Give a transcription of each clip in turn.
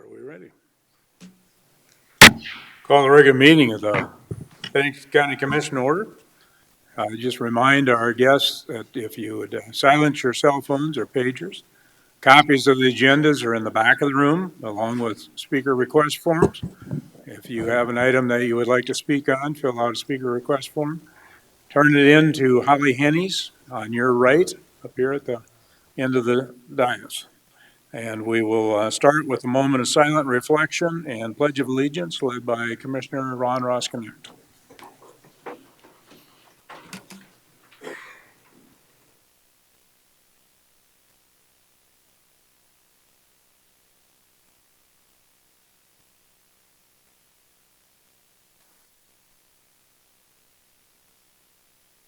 Are we ready? Call the regular meeting of the Pennington County Commission order. Just remind our guests that if you would silence your cell phones or pagers. Copies of the agendas are in the back of the room, along with speaker request forms. If you have an item that you would like to speak on, fill out a speaker request form. Turn it in to Holly Hennies on your right, up here at the end of the dais. And we will start with a moment of silent reflection and Pledge of Allegiance led by Commissioner Ron Roskinick.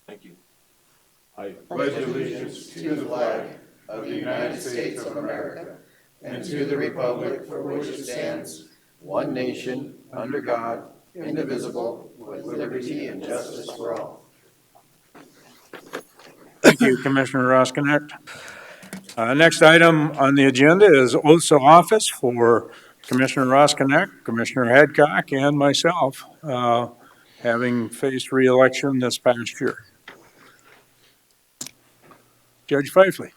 Thank you. I pledge allegiance to the flag of the United States of America and to the republic for which it stands, one nation, under God, indivisible, with liberty and justice for all. Thank you, Commissioner Roskinick. Next item on the agenda is oaths of office for Commissioner Roskinick, Commissioner Hadcock, and myself, having faced re-election this past year. Judge Pfeiffer.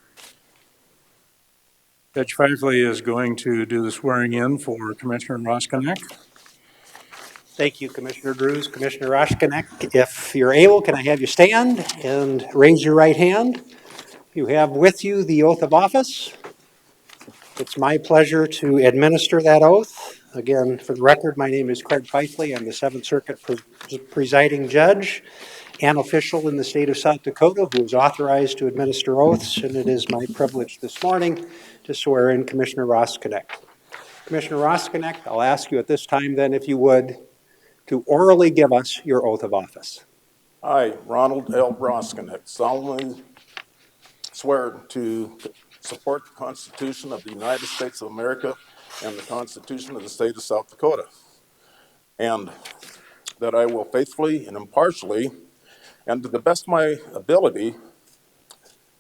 Judge Pfeiffer is going to do the swearing in for Commissioner Roskinick. Thank you, Commissioner Drews. Commissioner Roskinick, if you're able, can I have you stand and raise your right hand? You have with you the oath of office. It's my pleasure to administer that oath. Again, for the record, my name is Craig Pfeiffer. I'm the 7th Circuit presiding judge and official in the state of South Dakota who is authorized to administer oaths, and it is my privilege this morning to swear in Commissioner Roskinick. Commissioner Roskinick, I'll ask you at this time then, if you would, to orally give us your oath of office. I, Ronald L. Roskinick, solemnly swear to support the Constitution of the United States of America and the Constitution of the state of South Dakota, and that I will faithfully and impartially and to the best of my ability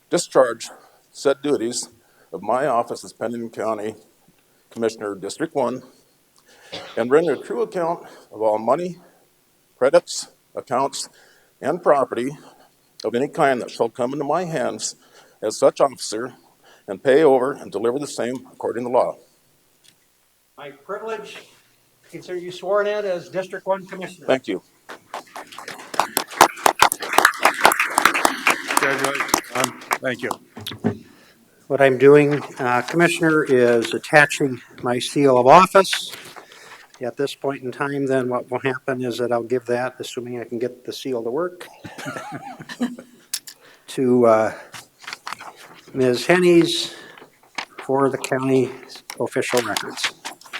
discharge said duties of my office as Pennington County Commissioner, District 1, and render a true account of all money, credits, accounts, and property of any kind that shall come into my hands as such officer, and pay over and deliver the same according to law. My privilege to consider you sworn in as District 1 Commissioner. Thank you. Thank you. What I'm doing, Commissioner, is attaching my seal of office. At this point in time, then, what will happen is that I'll give that, assuming I can get the seal to work, to Ms. Hennies for the county official records.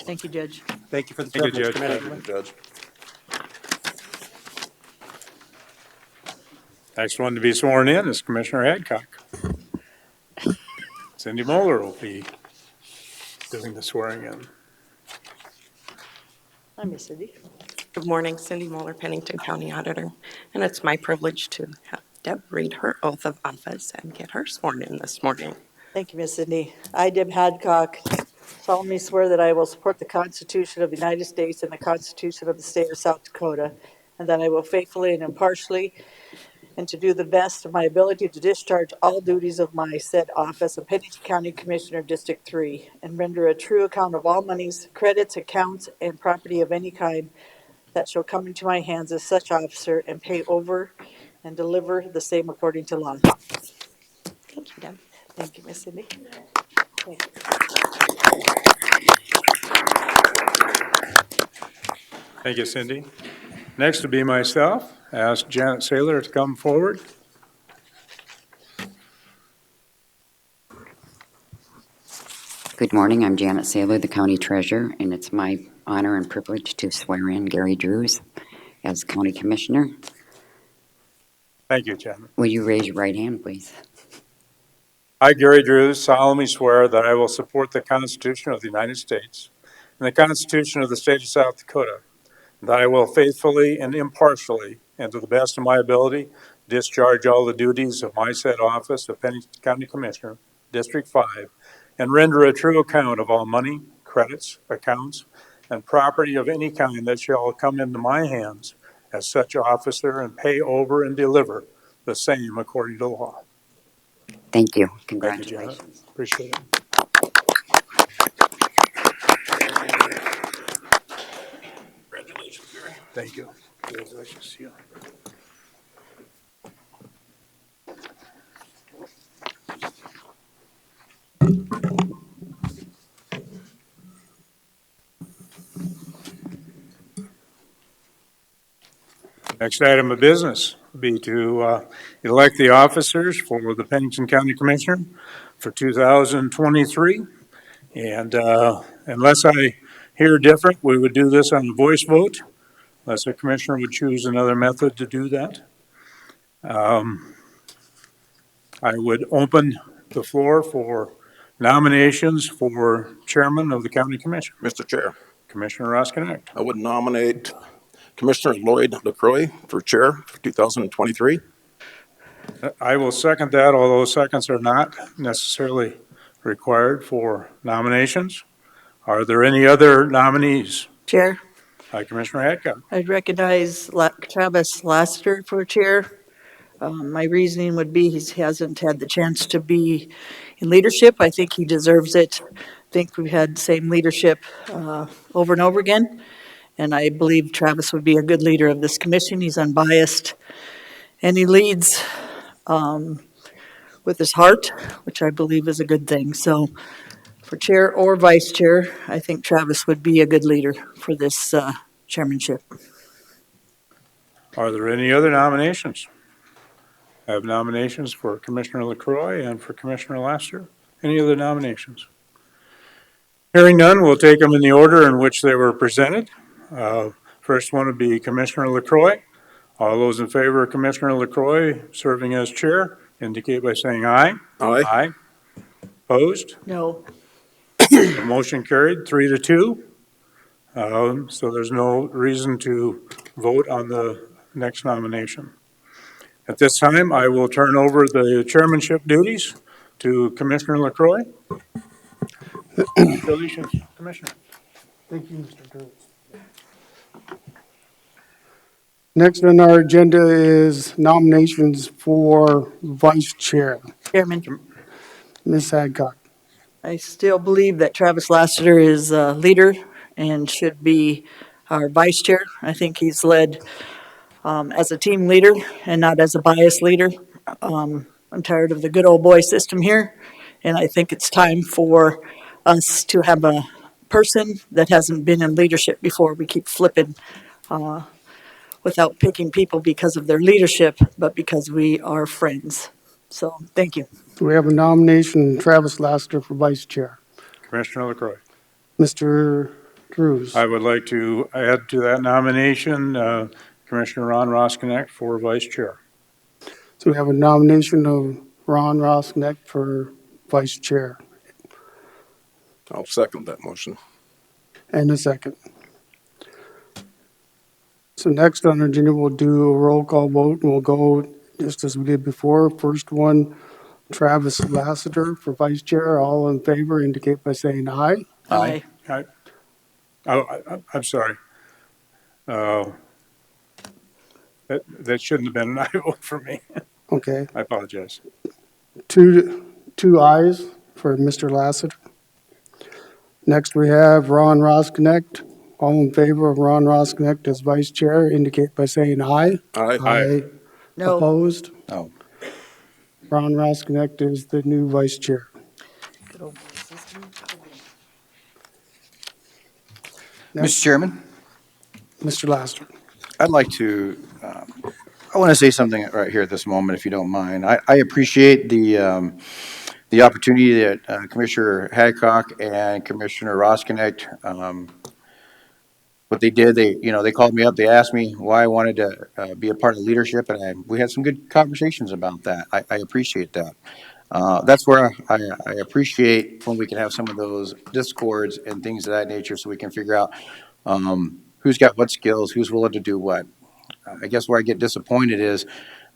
Thank you, Judge. Thank you for the Thank you, privilege, Judge. Commissioner. Thank you, Judge. Next one to be sworn in is Commissioner Hadcock. Cindy Moeller will be doing the swearing in. Hi, Miss Cindy. Good morning, Cindy Moeller, Pennington County Auditor, and it's my privilege to have Deb read her oath of office and get her sworn in this morning. Thank you, Miss Cindy. I, Deb Hadcock, solemnly swear that I will support the Constitution of the United States and the Constitution of the state of South Dakota, and that I will faithfully and impartially and to do the best of my ability to discharge all duties of my said office of Pennington County Commissioner, District 3, and render a true account of all monies, credits, accounts, and property of any kind that shall come into my hands as such officer, and pay over and deliver the same according to law. Thank you, Deb. Thank you, Miss Cindy. Thank you. Thank you, Cindy. Next will be myself. Ask Janet Saylor to come forward. Good morning. I'm Janet Saylor, the County Treasurer, and it's my honor and privilege to swear in Gary Drews as County Commissioner. Thank you, Janet. Will you raise your right hand, please? I, Gary Drews, solemnly swear that I will support the Constitution of the United States and the Constitution of the state of South Dakota, and that I will faithfully and impartially, and to the best of my ability, discharge all the duties of my said office of Pennington County Commissioner, District 5, and render a true account of all money, credits, accounts, and property of any kind that shall come into my hands as such officer, and pay over and deliver the same according to law. Thank you. Thank you, Janet. Congratulations. Appreciate it. Congratulations, Gary. Thank you. Congratulations to you. Next item of business would be to elect the officers for the Pennington County Commissioner for 2023. And unless I hear different, we would do this on a voice vote, unless a commissioner would choose another method to do that. I would open the floor for nominations for chairman of the county commission. Mr. Chair, Commissioner Roskinek. I would nominate Commissioner Lloyd LaCroix for chair for 2023. I will second that, although seconds are not necessarily required for nominations. Are there any other nominees? Chair, Commissioner Hadcock. I'd recognize Travis Lassiter for chair. My reasoning would be he hasn't had the chance to be in leadership. I think he deserves it. I think we've had the same leadership over and over again, and I believe Travis would be a good leader of this commission. He's unbiased, and he leads with his heart, which I believe is a good thing. So for chair or vice chair, I think Travis would be a good leader for this chairmanship. Are there any other nominations? I have nominations for Commissioner LaCroix and for Commissioner Lassiter. Any other nominations? Hearing none, we'll take them in the order in which they were presented. First one would be Commissioner LaCroix. All those in favor of Commissioner LaCroix serving as chair indicate by saying aye. Aye. Aye. Opposed? No. The motion carried 3-2. So there's no reason to vote on the next nomination. At this time, I will turn over the chairmanship duties to Commissioner LaCroix. Congratulations, Commissioner. Thank you, Mr. Drews. Next on our agenda is nominations for vice chair. Chairman, Ms. Hadcock. I still believe that Travis Lassiter is a leader and should be our vice chair. I think he's led as a team leader and not as a biased leader. I'm tired of the good old boy system here, and I think it's time for us to have a person that hasn't been in leadership before. We keep flipping without picking people because of their leadership, but because we are friends. So, thank you. We have a nomination, Travis Lassiter for vice chair. Commissioner LaCroix. Mr. Drews. I would like to add to that nomination Commissioner Ron Roskinek for vice chair. So we have a nomination of Ron Roskinek for vice chair. I'll second that motion. And a second. So next on our agenda, we'll do a roll call vote, and we'll go just as we did before. First one, Travis Lassiter for vice chair. All in favor indicate by saying aye. Aye. I'm sorry. That shouldn't have been an aye vote for me. Okay. I apologize. Two ayes for Mr. Lassiter. Next, we have Ron Roskinek. All in favor of Ron Roskinek as vice chair indicate by saying aye. Aye. Aye. No. Opposed? No. Ron Roskinek is the new vice chair. Good old boy system. Mr. Chairman, Mr. Lassiter. I'd like to, I want to say something right here at this moment, if you don't mind. I appreciate the opportunity that Commissioner Hadcock and Commissioner Roskinek, what they did, they called me up, they asked me why I wanted to be a part of leadership, and we had some good conversations about that. I appreciate that. That's where I appreciate when we can have some of those discords and things of that nature so we can figure out who's got what skills, who's willing to do what. I guess where I get disappointed is,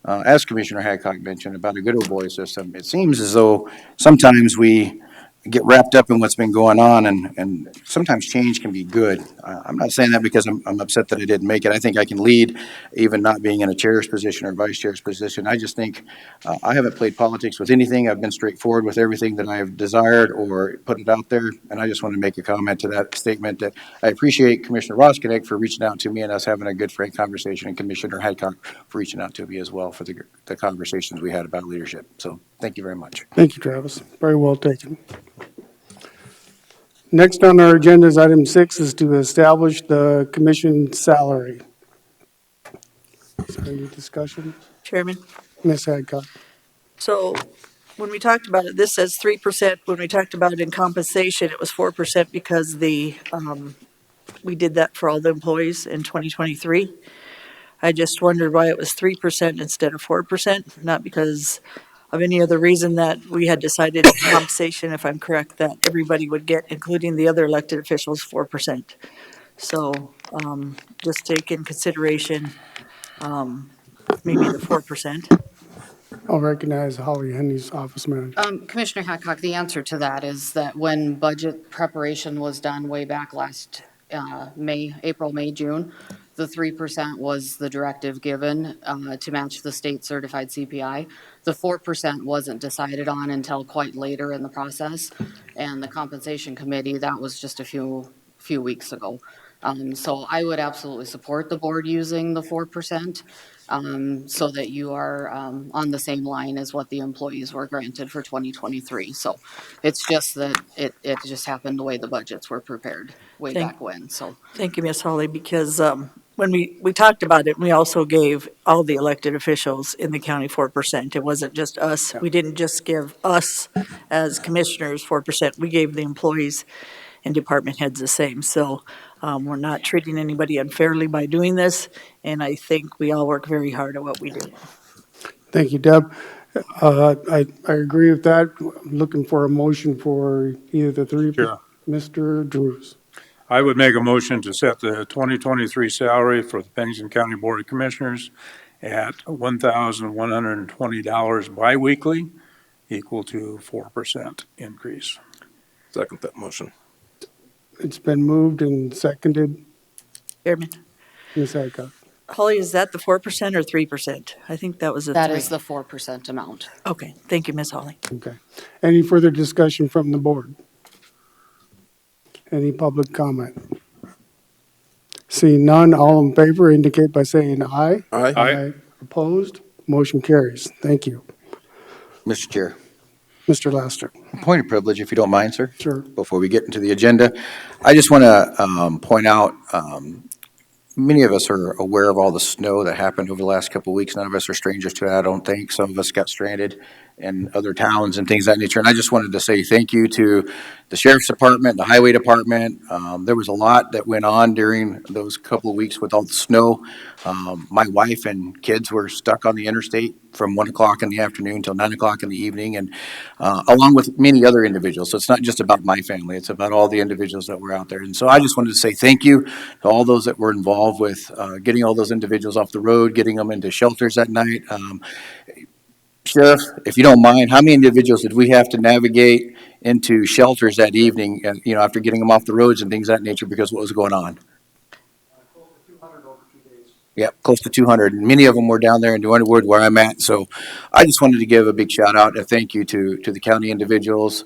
as Commissioner Hadcock mentioned about a good old boy system, it seems as though sometimes we get wrapped up in what's been going on, and sometimes change can be good. I'm not saying that because I'm upset that I didn't make it. I think I can lead, even not being in a chair's position or vice chair's position. I just think I haven't played politics with anything. I've been straightforward with everything that I've desired or put it out there, and I just want to make a comment to that statement that I appreciate Commissioner Roskinek for reaching out to me and us having a good, frank conversation, and Commissioner Hadcock for reaching out to me as well for the conversations we had about leadership. So thank you very much. Thank you, Travis. Very well taken. Next on our agenda is item 6 is to establish the commission salary. Is there any discussion? Chairman, Ms. Hadcock? so when we talked about it, this says 3%. When we talked about it in compensation, it was 4% because we did that for all the employees in 2023. I just wondered why it was 3% instead of 4%, not because of any other reason that we had decided in compensation, if I'm correct, that everybody would get, including the other elected officials, 4%. So, just take in consideration, maybe the 4%. I'll recognize Holly Henry's office manager. Commissioner Hadcock, the answer to that is that when budget preparation was done way back last April, May, June, the 3% was the directive given to match the state certified CPI. The 4% wasn't decided on until quite later in the process, and the compensation committee, that was just a few weeks ago. So I would absolutely support the board using the 4%. So that you are on the same line as what the employees were granted for 2023. So it's just that it just happened the way the budgets were prepared way back when, so. Thank you, Ms. Holly, because when we talked about it, we also gave all the elected officials in the county 4%. It wasn't just us. We didn't just give us as commissioners 4%. We gave the employees and department heads the same. So we're not treating anybody unfairly by doing this, and I think we all work very hard at what we do. Thank you, Deb. I agree with that. I'm looking for a motion for either the three. Sure. Mr. Drews. I would make a motion to set the 2023 salary for the Pennington County Board of Commissioners at $1,120 biweekly, equal to 4% increase. Second that motion. It's been moved and seconded. Chairman, Ms. Hadcock? Holly, is that the 4% or 3%? I think that was the 3. That is the 4% amount. Okay, thank you, Ms. Holly. Okay. Any further discussion from the board? Any public comment? Seeing none, all in favor indicate by saying aye. Aye. Aye. Opposed? Motion carries. Thank you. Mr. Chair. Mr. Laster? Point of privilege, if you don't mind, sir. Sure. Before we get into the agenda, I just want to point out, many of us are aware of all the snow that happened over the last couple of weeks. None of us are strangers to it, I don't think. Some of us got stranded in other towns and things of that nature. And I just wanted to say thank you to the sheriff's department, the highway department. There was a lot that went on during those couple of weeks with all the snow. My wife and kids were stuck on the interstate from 1 o'clock in the afternoon till 9 o'clock in the evening, and along with many other individuals. So it's not just about my family, it's about all the individuals that were out there. And so I just wanted to say thank you to all those that were involved with getting all those individuals off the road, getting them into shelters that night. Sheriff, if you don't mind, how many individuals did we have to navigate into shelters that evening, and, you know, after getting them off the roads and things of that nature because of what was going on? Yeah, close to 200, and many of them were down there in New Underwood where I'm at. So I just wanted to give a big shout out and thank you to the county individuals,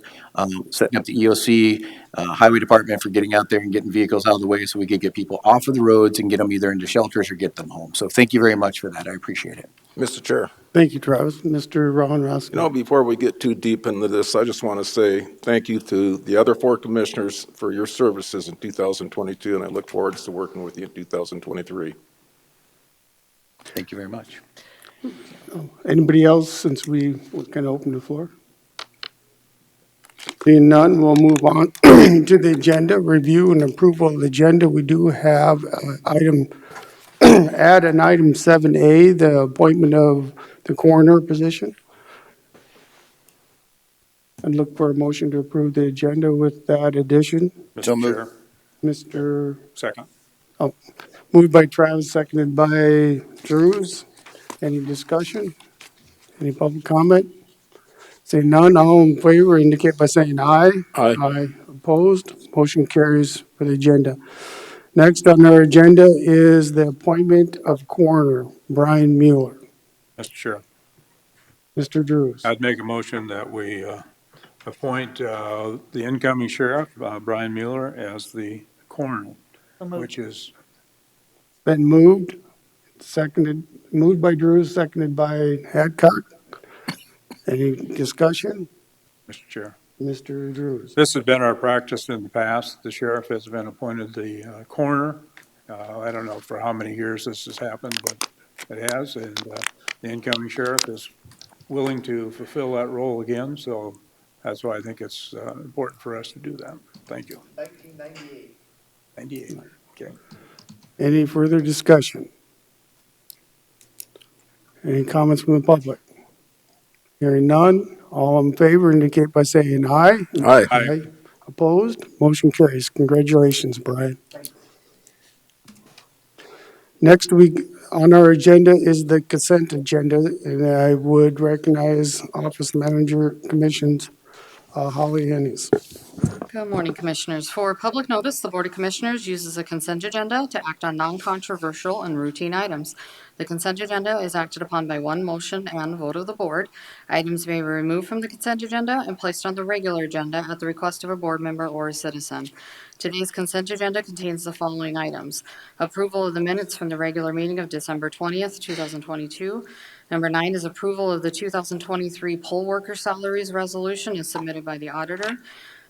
setting up the EOC, highway department for getting out there and getting vehicles out of the way so we could get people off of the roads and get them either into shelters or get them home. So thank you very much for that. I appreciate it. Mr. Chair, Thank you, Travis. Mr. Ron Roskinek? before we get too deep into this, I just want to say thank you to the other 4 commissioners for your services in 2022, and I look forward to working with you in 2023. Thank you very much. Anybody else, since we can open the floor? Seeing none, we'll move on to the agenda, review and approval of the agenda. We do have add an item 7A, the appointment of the coroner position. I'd look for a motion to approve the agenda with that addition. So Mr. moved. Chair, Mr. second. Moved by Travis, seconded by Drews. Any discussion? Any public comment? Seeing none, all in favor indicate by saying aye. Aye. Aye. Opposed? Motion carries for the agenda. Next on our agenda is the appointment of coroner, Brian Mueller. Mr. Chair, Mr. Drews. I'd make a motion that we appoint the incoming sheriff, Brian Mueller, as the coroner, So moved. which is, Been moved, seconded, moved by Drews, seconded by Hadcock. Any discussion? Mr. Chair. Mr. Drews. This has been our practice in the past. The sheriff has been appointed the coroner. I don't know for how many years this has happened, but it has, and the incoming sheriff is willing to fulfill that role again, so that's why I think it's important for us to do that. Thank you. 1998. 98, okay. Any further discussion? Any comments from the public? Hearing none, all in favor indicate by saying aye. Aye. Aye. Opposed? Motion carries. Congratulations, Brian. Next week on our agenda is the consent agenda, and I would recognize Office Manager Commissions, Holly Hennies. Good morning, Commissioners. For public notice, the Board of Commissioners uses a consent agenda to act on non-controversial and routine items. The consent agenda is acted upon by one motion and vote of the board. Items may be removed from the consent agenda and placed on the regular agenda at the request of a board member or a citizen. Today's consent agenda contains the following items: approval of the minutes from the regular meeting of December 20th, 2022. Number 9 is approval of the 2023 poll worker salaries resolution as submitted by the auditor.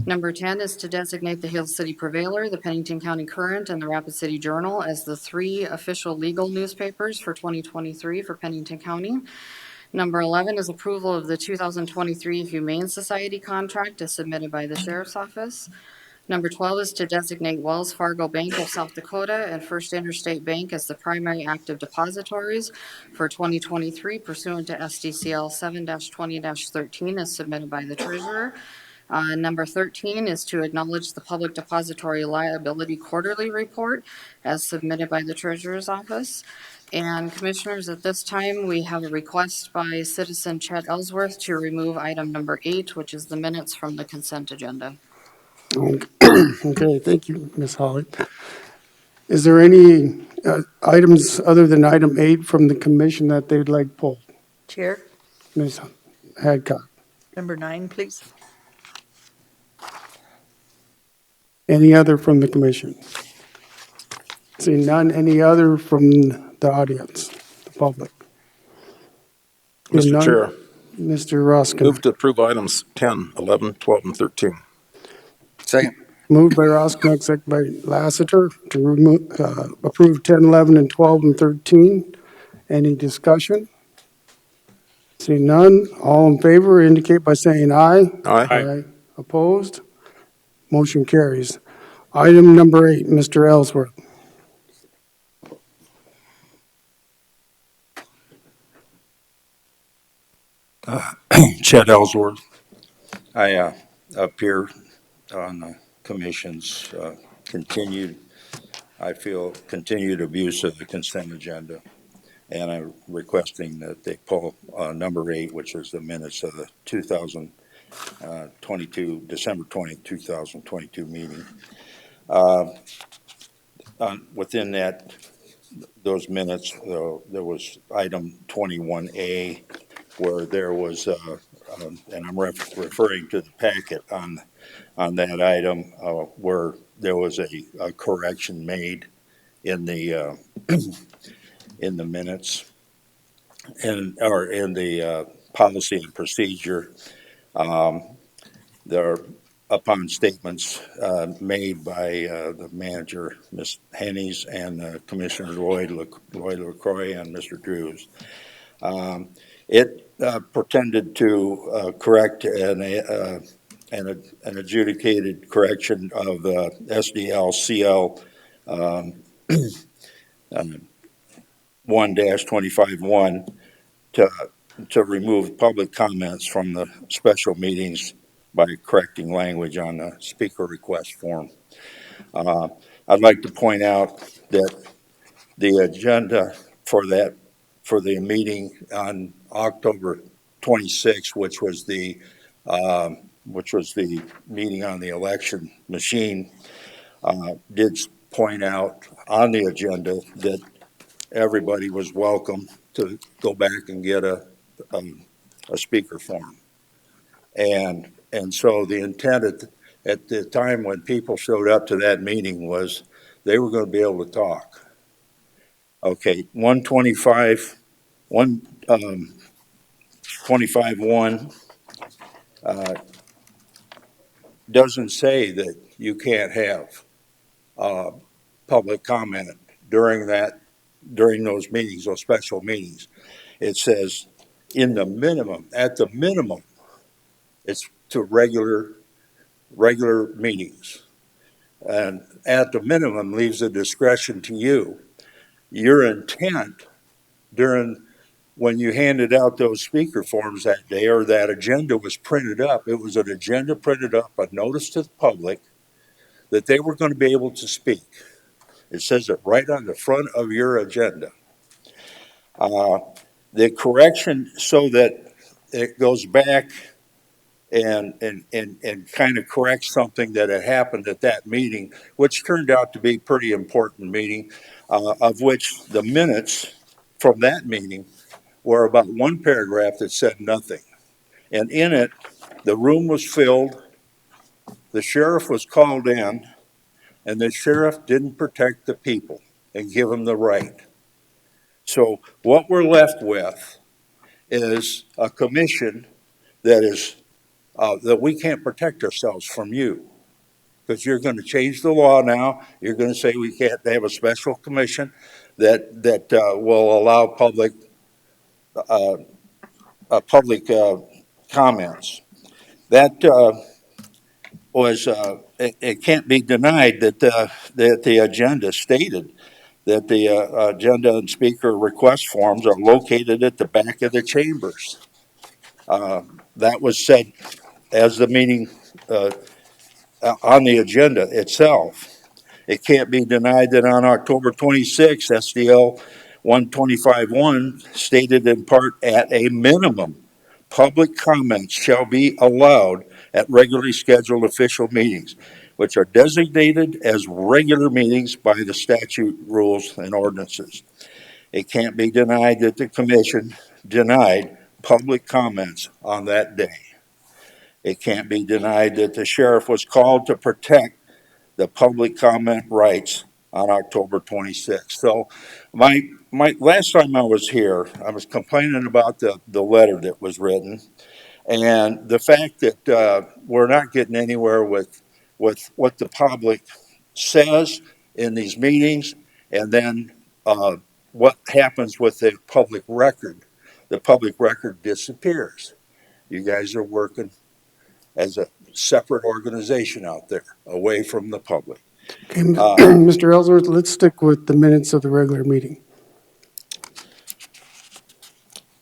Number 10 is to designate the Hill City Prevailer, the Pennington County Current, and the Rapid City Journal as the 3 official legal newspapers for 2023 for Pennington County. Number 11 is approval of the 2023 Humane Society contract as submitted by the Sheriff's Office. Number 12 is to designate Wells Fargo Bank of South Dakota and First Interstate Bank as the primary active depositories for 2023 pursuant to SDCL 7-20-13 as submitted by the Treasurer. Number 13 is to acknowledge the Public Depository Liability Quarterly Report as submitted by the Treasurer's Office. And Commissioners, at this time, we have a request by citizen Chet Ellsworth to remove item number 8, which is the minutes from the consent agenda. Okay, thank you, Ms. Holly. Is there any items other than item 8 from the commission that they'd like pulled? Chair, Ms. Hadcock. number 9, please. Any other from the commission? Seeing none, any other from the audience, the public? Hearing Mr. none, Chair, Mr. Roskin. move to approve items 10, 11, 12, and 13. Second. Moved by Roskinek, second by Lassiter to remove, approve 10, 11, and 12, and 13. Any discussion? Seeing none, all in favor indicate by saying aye. Aye. Opposed? Motion carries. Item number 8, Mr. Ellsworth. Chet Ellsworth. I appear on the commission's continued abuse of the consent agenda, and I'm requesting that they pull number 8, which is the minutes of the 2022, December 20, 2022 meeting. Within those minutes, there was item 21A, where there was, and I'm referring to the packet on that item, where there was a correction made in the in the minutes or in the policy and procedure. There are upon statements made by the manager, Ms. Hennies, and Commissioner Lloyd LaCroix and Mr. Drews. It pretended to correct an adjudicated correction of SDL-CL 1-25-1 to remove public comments from the special meetings by correcting language on the speaker request form. I'd like to point out that the agenda for the meeting on October 26, which was the meeting on the election machine, did point out on the agenda that everybody was welcome to go back and get a speaker form. And so the intent at the time when people showed up to that meeting was they were going to be able to talk. Okay, 125, 125-1 doesn't say that you can't have public comment during those meetings, those special meetings. It says at the minimum, it's to regular meetings. And at the minimum leaves the discretion to you. Your intent when you handed out those speaker forms that day, or that agenda was printed up, it was an agenda printed up, a notice to the public that they were going to be able to speak. It says it right on the front of your agenda. The correction, so that it goes back and kind of corrects something that had happened at that meeting, which turned out to be a pretty important meeting, of which the minutes from that meeting were about one paragraph that said nothing. And in it, the room was filled, the sheriff was called in, and the sheriff didn't protect the people and give them the right. So what we're left with is a commission that we can't protect ourselves from you, because you're going to change the law now. You're going to say we can't have a special commission that will allow public comments. That it can't be denied that the agenda stated that the agenda and speaker request forms are located at the back of the chambers. That was said as the meeting on the agenda itself. It can't be denied that on October 26, SDL 125-1 stated in part, at a minimum, public comments shall be allowed at regularly scheduled official meetings, which are designated as regular meetings by the statute, rules, and ordinances. It can't be denied that the commission denied public comments on that day. It can't be denied that the sheriff was called to protect the public comment rights on October 26th. So my last time I was here, I was complaining about the letter that was written, and the fact that we're not getting anywhere with what the public says in these meetings, and then what happens with the public record. The public record disappears. You guys are working as a separate organization out there, away from the public. Okay, Mr. Ellsworth, let's stick with the minutes of the regular meeting.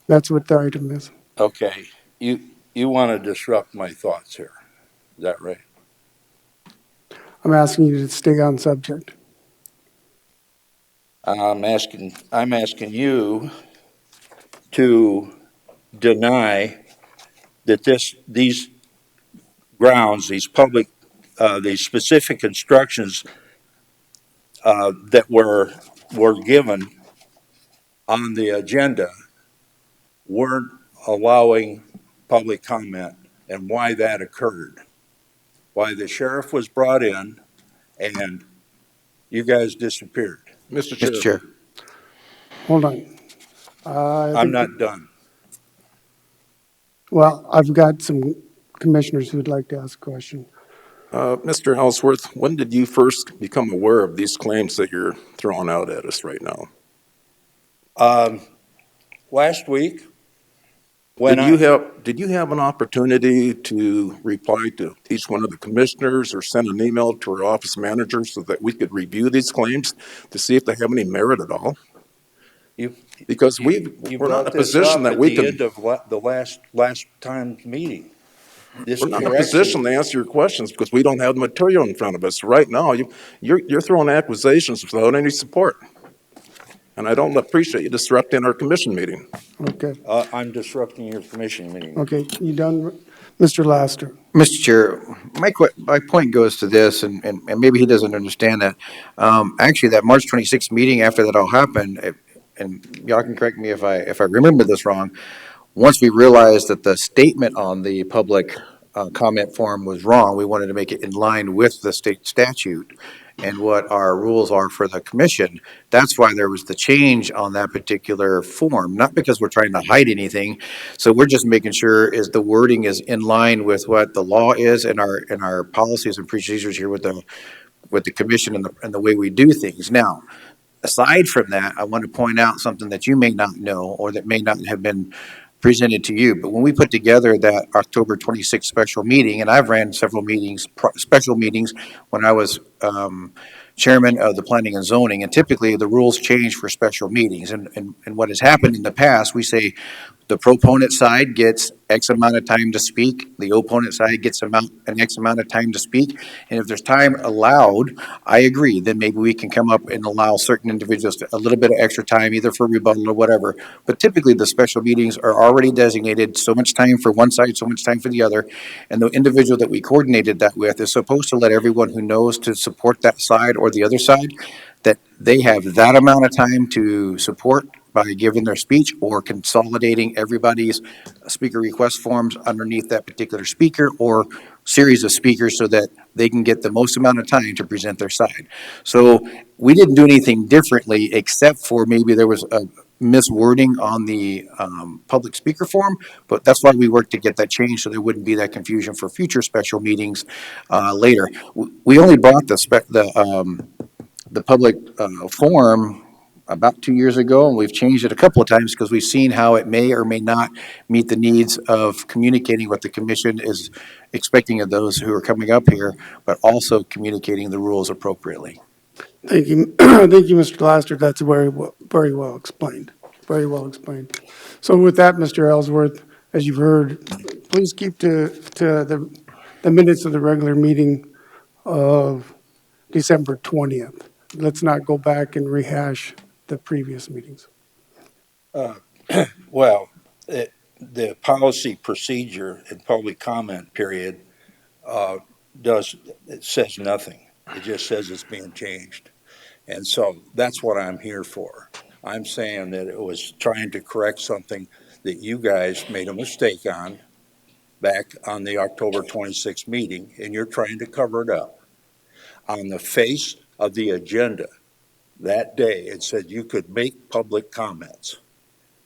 That's what the item is. Okay, you want to disrupt my thoughts here, is that right? I'm asking you to stay on subject. I'm asking you to deny that these grounds, these public, these specific instructions that were given on the agenda weren't allowing public comment, and why that occurred. Why the sheriff was brought in and you guys disappeared. Mr. Mr. Chair. Chair. Hold on. I'm not done. Well, I've got some commissioners who'd like to ask a question. Mr. Ellsworth, when did you first become aware of these claims that you're throwing out at us right now? Last week, Did you have an opportunity to reply to each one of the commissioners or send an email to our office manager so that we could review these claims to see if they have any merit at all? Because we're not in a position that we can. At the end of the last time meeting. We're not in a position to answer your questions because we don't have the material in front of us. Right now, you're throwing accusations without any support. and I don't appreciate you disrupting our commission meeting. Okay, I'm disrupting your commission meeting. okay, you done, Mr. Laster? Mr. Chair, my point goes to this, and maybe he doesn't understand that. Actually, that March 26th meeting after that all happened, and y'all can correct me if I remember this wrong, once we realized that the statement on the public comment form was wrong, we wanted to make it in line with the state statute and what our rules are for the commission. That's why there was the change on that particular form, not because we're trying to hide anything. So we're just making sure is the wording is in line with what the law is and our policies and procedures here with the commission and the way we do things. Now, aside from that, I want to point out something that you may not know or that may not have been presented to you. But when we put together that October 26th special meeting, and I've ran several meetings, special meetings when I was chairman of the planning and zoning, and typically the rules change for special meetings. And what has happened in the past, we say the proponent side gets X amount of time to speak, the opponent side gets an X amount of time to speak. And if there's time allowed, I agree, then maybe we can come up and allow certain individuals a little bit of extra time, either for rebuttal or whatever. But typically, the special meetings are already designated, so much time for one side, so much time for the other. And the individual that we coordinated that with is supposed to let everyone who knows to support that side or the other side, that they have that amount of time to support by giving their speech or consolidating everybody's speaker request forms underneath that particular speaker or series of speakers so that they can get the most amount of time to present their side. So we didn't do anything differently except for maybe there was a miswording on the public speaker form, but that's why we worked to get that changed so there wouldn't be that confusion for future special meetings later. We only brought the public forum about 2 years ago, and we've changed it a couple of times because we've seen how it may or may not meet the needs of communicating what the commission is expecting of those who are coming up here, but also communicating the rules appropriately. Thank you, thank you, Mr. Laster, that's very well explained, very well explained. So with that, Mr. Ellsworth, as you've heard, please keep to the minutes of the regular meeting of December 20th. Let's not go back and rehash the previous meetings. Well, the policy procedure and public comment period it says nothing. It just says it's being changed. And so that's what I'm here for. I'm saying that it was trying to correct something that you guys made a mistake on back on the October 26th meeting, and you're trying to cover it up. On the face of the agenda that day, it said you could make public comments.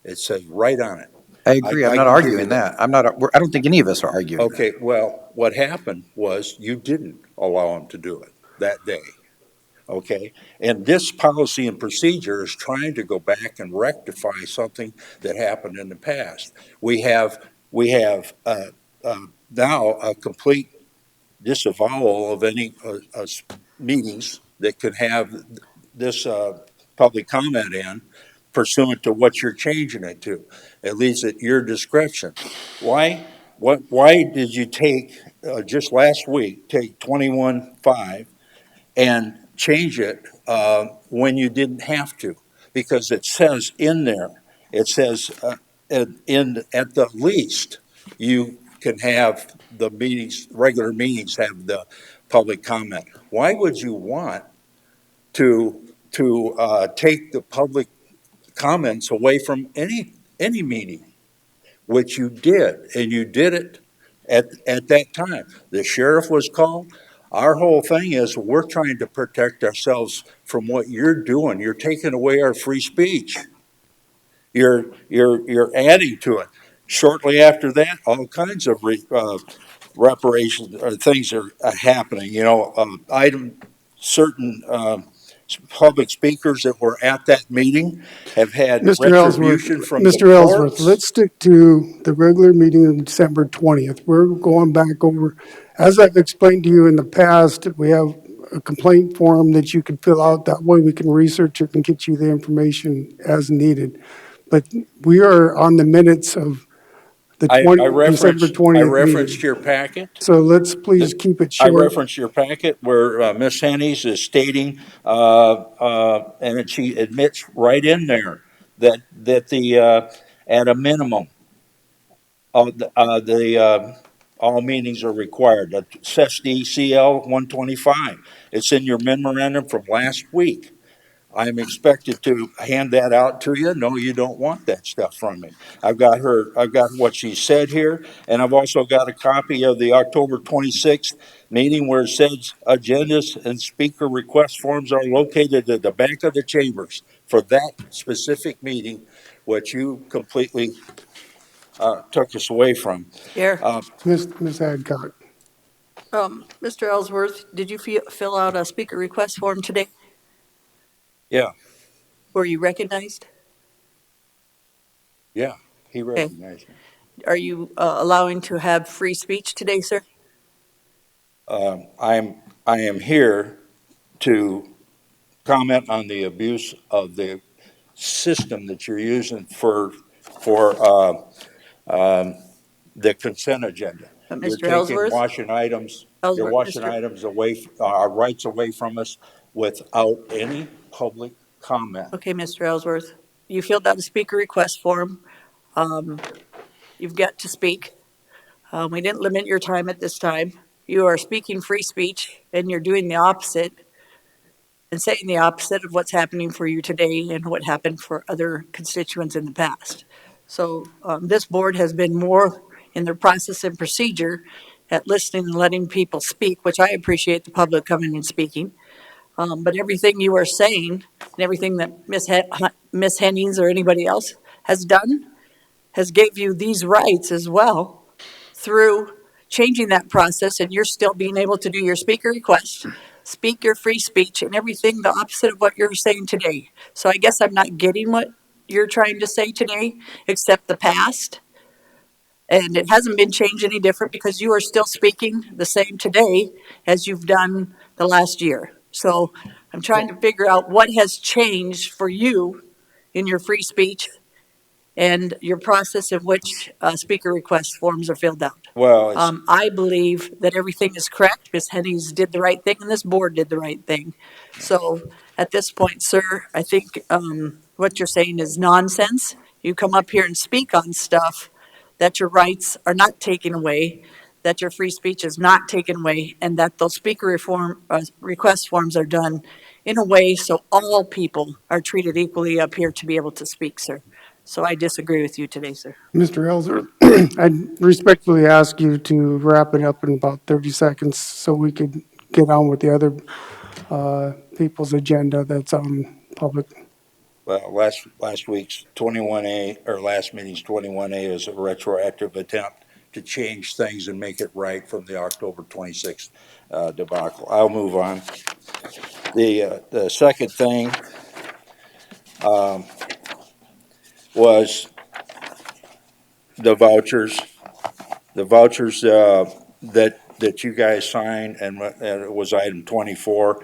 It says right on it. I agree. I'm not arguing that. I don't think any of us are arguing that. Okay, well, what happened was you didn't allow them to do it that day. Okay, and this policy and procedure is trying to go back and rectify something that happened in the past. We have now a complete disavowal of any meetings that could have this public comment in pursuant to what you're changing it to. It leaves at your discretion. Why did you take, just last week, take 21.5 and change it when you didn't have to? Because it says in there, it says at the least, you can have the meetings, regular meetings have the public comment. Why would you want to take the public comments away from any meeting, which you did, and you did it at that time? The sheriff was called. Our whole thing is we're trying to protect ourselves from what you're doing. You're taking away our free speech. You're adding to it. Shortly after that, all kinds of reparations or things are happening. You know, certain public speakers that were at that meeting have had Mr. Ellsworth, retribution from the Mr. Ellsworth, courts. let's stick to the regular meeting on December 20th. We're going back over, as I've explained to you in the past, we have a complaint form that you can fill out. That way we can research it and get you the information as needed. But we are on the minutes of the I 20, December referenced, 20th referenced meeting. your packet. So let's please keep it I short. referenced your packet where Ms. Hennies is stating, and she admits right in there that at a minimum, all meetings are required. That's SESD CL 125. It's in your memorandum from last week. I'm expected to hand that out to you. No, you don't want that stuff from me. I've got what she said here, and I've also got a copy of the October 26th meeting where it says agendas and speaker request forms are located at the back of the chambers for that specific meeting, which you completely took us away from. Here, Ms. Hadcock. Mr. Ellsworth, did you fill out a speaker request form today? Yeah, Were you recognized? yeah, he Okay. recognized me. Are you allowing to have free speech today, sir? I am here to comment on the abuse of the system that you're using for the consent agenda. You're Mr. taking Ellsworth? washing items, you're Ellsworth, washing Mr. items away, our rights away from us without any public comment. Okay, Mr. Ellsworth, you filled out a speaker request form. You've got to speak. We didn't limit your time at this time. You are speaking free speech, and you're doing the opposite and saying the opposite of what's happening for you today and what happened for other constituents in the past. So this board has been more in their process and procedure at listening and letting people speak, which I appreciate the public coming and speaking. But everything you are saying and everything that Ms. Hennings or anybody else has done has gave you these rights as well through changing that process, and you're still being able to do your speaker request, speak your free speech, and everything the opposite of what you're saying today. So I guess I'm not getting what you're trying to say today, except the past. And it hasn't been changed any different because you are still speaking the same today as you've done the last year. So I'm trying to figure out what has changed for you in your free speech and your process in which speaker request forms are filled out. Well, it's, I believe that everything is correct. Ms. Hennings did the right thing and this board did the right thing. So at this point, sir, I think what you're saying is nonsense. You come up here and speak on stuff that your rights are not taken away, that your free speech is not taken away, and that those speaker request forms are done in a way so all people are treated equally up here to be able to speak, sir. So I disagree with you today, sir. Mr. Ellsworth, I'd respectfully ask you to wrap it up in about 30 seconds so we could get on with the other people's agenda that's on public. well, last week's 21A, or last meeting's 21A is a retroactive attempt to change things and make it right from the October 26th debacle. I'll move on. The second thing was the vouchers. The vouchers that you guys signed, and it was item 24.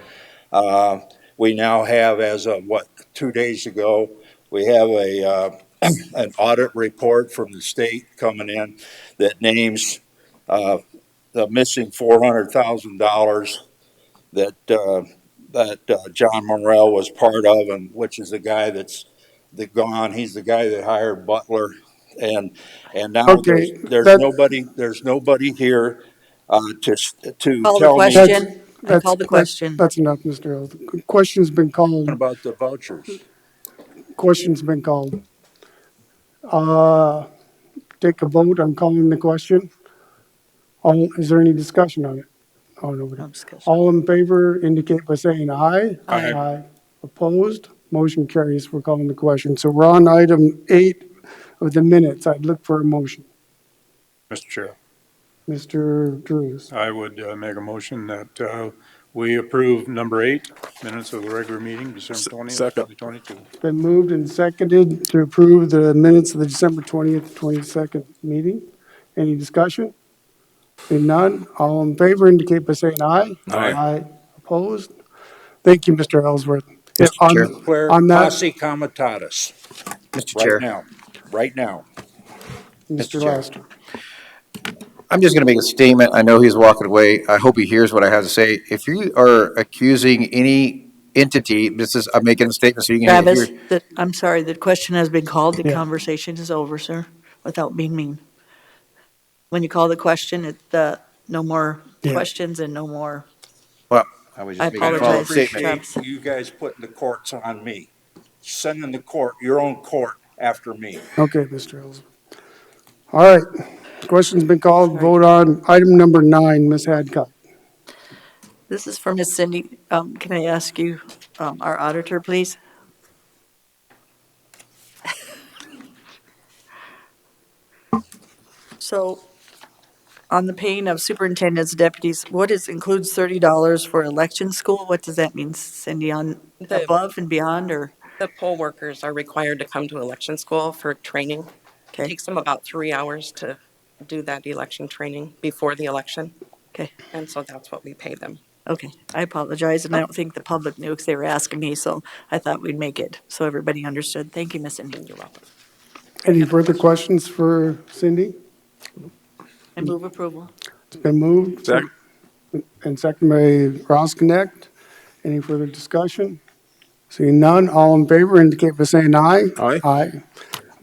We now have, as of 2 days ago, we have an audit report from the state coming in that names the missing $400,000 that John Morrell was part of, and which is the guy that's gone. He's the guy that hired Butler, and now Okay, there's nobody here to Call the tell me question. I call the question. that's enough, Mr. Ellsworth. Question's been called. about the vouchers. Question's been called. Take a vote on calling the question. Is there any discussion on it? Oh, no. No discussion. All in favor indicate by saying aye. Aye. Opposed? Motion carries for calling the question. So we're on item 8 of the minutes. I'd look for a motion. Mr. Chair, Mr. Drews. I would make a motion that we approve number 8, minutes of the regular meeting, December 20th, Second. 2022. It's been moved and seconded to approve the minutes of the December 20th, 22nd meeting. Any discussion? Being none, all in favor indicate by saying aye. Aye. Opposed? Thank you, Mr. Ellsworth. Mr. Chair. Where On that, posse comitatus, Mr. right Chair. now, right now. Mr. Chair. Laster. I'm just going to make a statement. I know he's walking away. I hope he hears what I have to say. If you are accusing any entity, I'm making a statement so you can hear. Travis, I'm sorry, the question has been called. The Yeah. conversation is over, sir, without being mean. When you call the question, no more Yeah. questions and no more. Well, I was I just making a I don't follow-up apologize, statement. appreciate Travis. you guys putting the courts on me, sending the court, your own court after me. Okay, Mr. Ellsworth. All right, question's been called. Sorry, Vote on item number 9, Ms. Hadcock. This is for Miss Cindy. Can I ask you, our auditor, please? So on the paying of superintendent's deputies, includes $30 for election school? What does that mean, Cindy, on The, above and beyond, or? the poll workers are required to come to election school for training. It Okay, takes them about 3 hours to do that election training before the election, okay, and so that's what we pay them. okay. I apologize, and I don't think the public knew because they were asking me, so I thought we'd make it so everybody understood. Thank you, Miss Cindy. You're welcome. Any further questions for Cindy? I move approval. It's been moved. Second. And second by Ross Connect. Any further discussion? Seeing none, all in favor indicate by saying aye. Aye. Aye.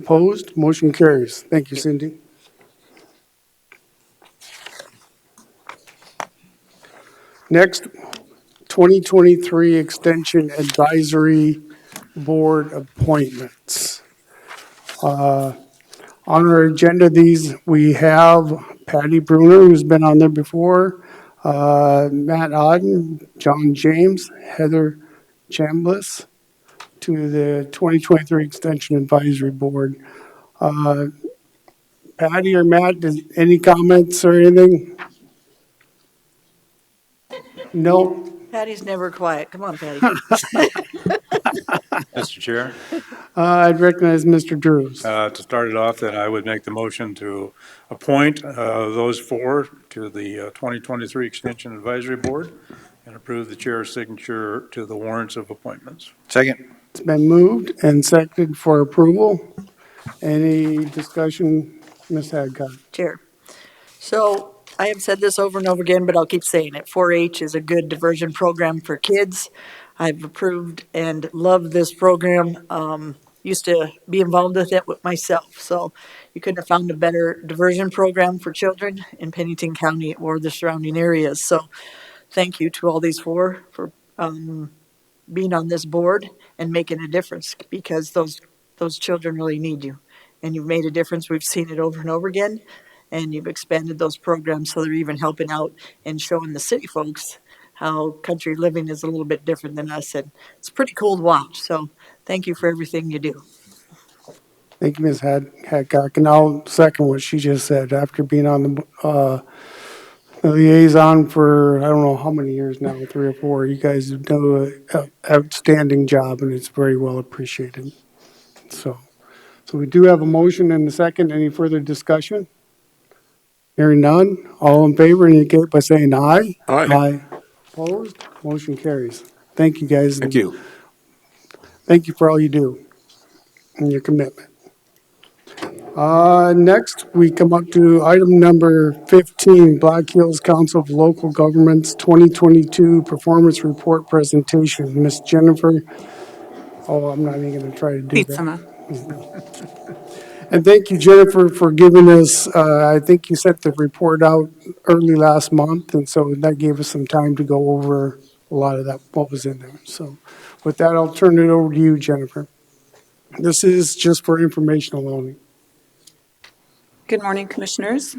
Opposed, motion carries. Thank you, Cindy. Next, 2023 Extension Advisory Board appointments. On our agenda, we have Patty Bruner, who's been on there before, Matt Odden, John James, Heather Chambliss, to the 2023 Extension Advisory Board. Patty or Matt, any comments or anything? No? Patty's never quiet. Come on, Patty. Mr. Chair, I'd recognize Mr. Drews. to start it off, then I would make the motion to appoint those four to the 2023 Extension Advisory Board and approve the chair's signature to the warrants of appointments. Second. It's been moved and seconded for approval. Any discussion, Ms. Hadcock? Chair. So I have said this over and over again, but I'll keep saying it. 4-H is a good diversion program for kids. I've approved and loved this program. Used to be involved with it with myself. So you couldn't have found a better diversion program for children in Pennington County or the surrounding areas. So thank you to all these four for being on this board and making a difference, because those children really need you. And you've made a difference. We've seen it over and over again. And you've expanded those programs so they're even helping out and showing the city folks how country living is a little bit different than us. And it's pretty cool to watch. So thank you for everything you do. Thank you, Ms. Hadcock. And I'll second what she just said. After being on the liaison for, I don't know how many years now, 3 or 4, you guys do an outstanding job, and it's very well appreciated. So we do have a motion and a second. Any further discussion? Hearing none, all in favor indicate by saying aye. Aye. Opposed, motion carries. Thank you, guys. Thank you. Thank you for all you do and your commitment. Next, we come up to item number 15, Black Hills Council of Local Governments 2022 Performance Report Presentation. Ms. Jennifer, I'm not even going to try to do that. And thank you, Jennifer, for giving us, I think you sent the report out early last month, and so that gave us some time to go over a lot of that, what was in there. So with that, I'll turn it over to you, Jennifer. This is just for informational only. Good morning, Commissioners.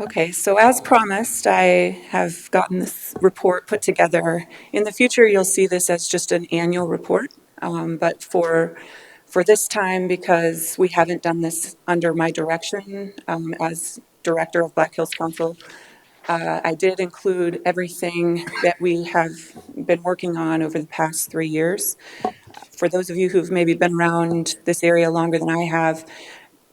Okay, so as promised, I have gotten this report put together. In the future, you'll see this as just an annual report, but for this time, because we haven't done this under my direction as Director of Black Hills Council, I did include everything that we have been working on over the past 3 years. For those of you who've maybe been around this area longer than I have,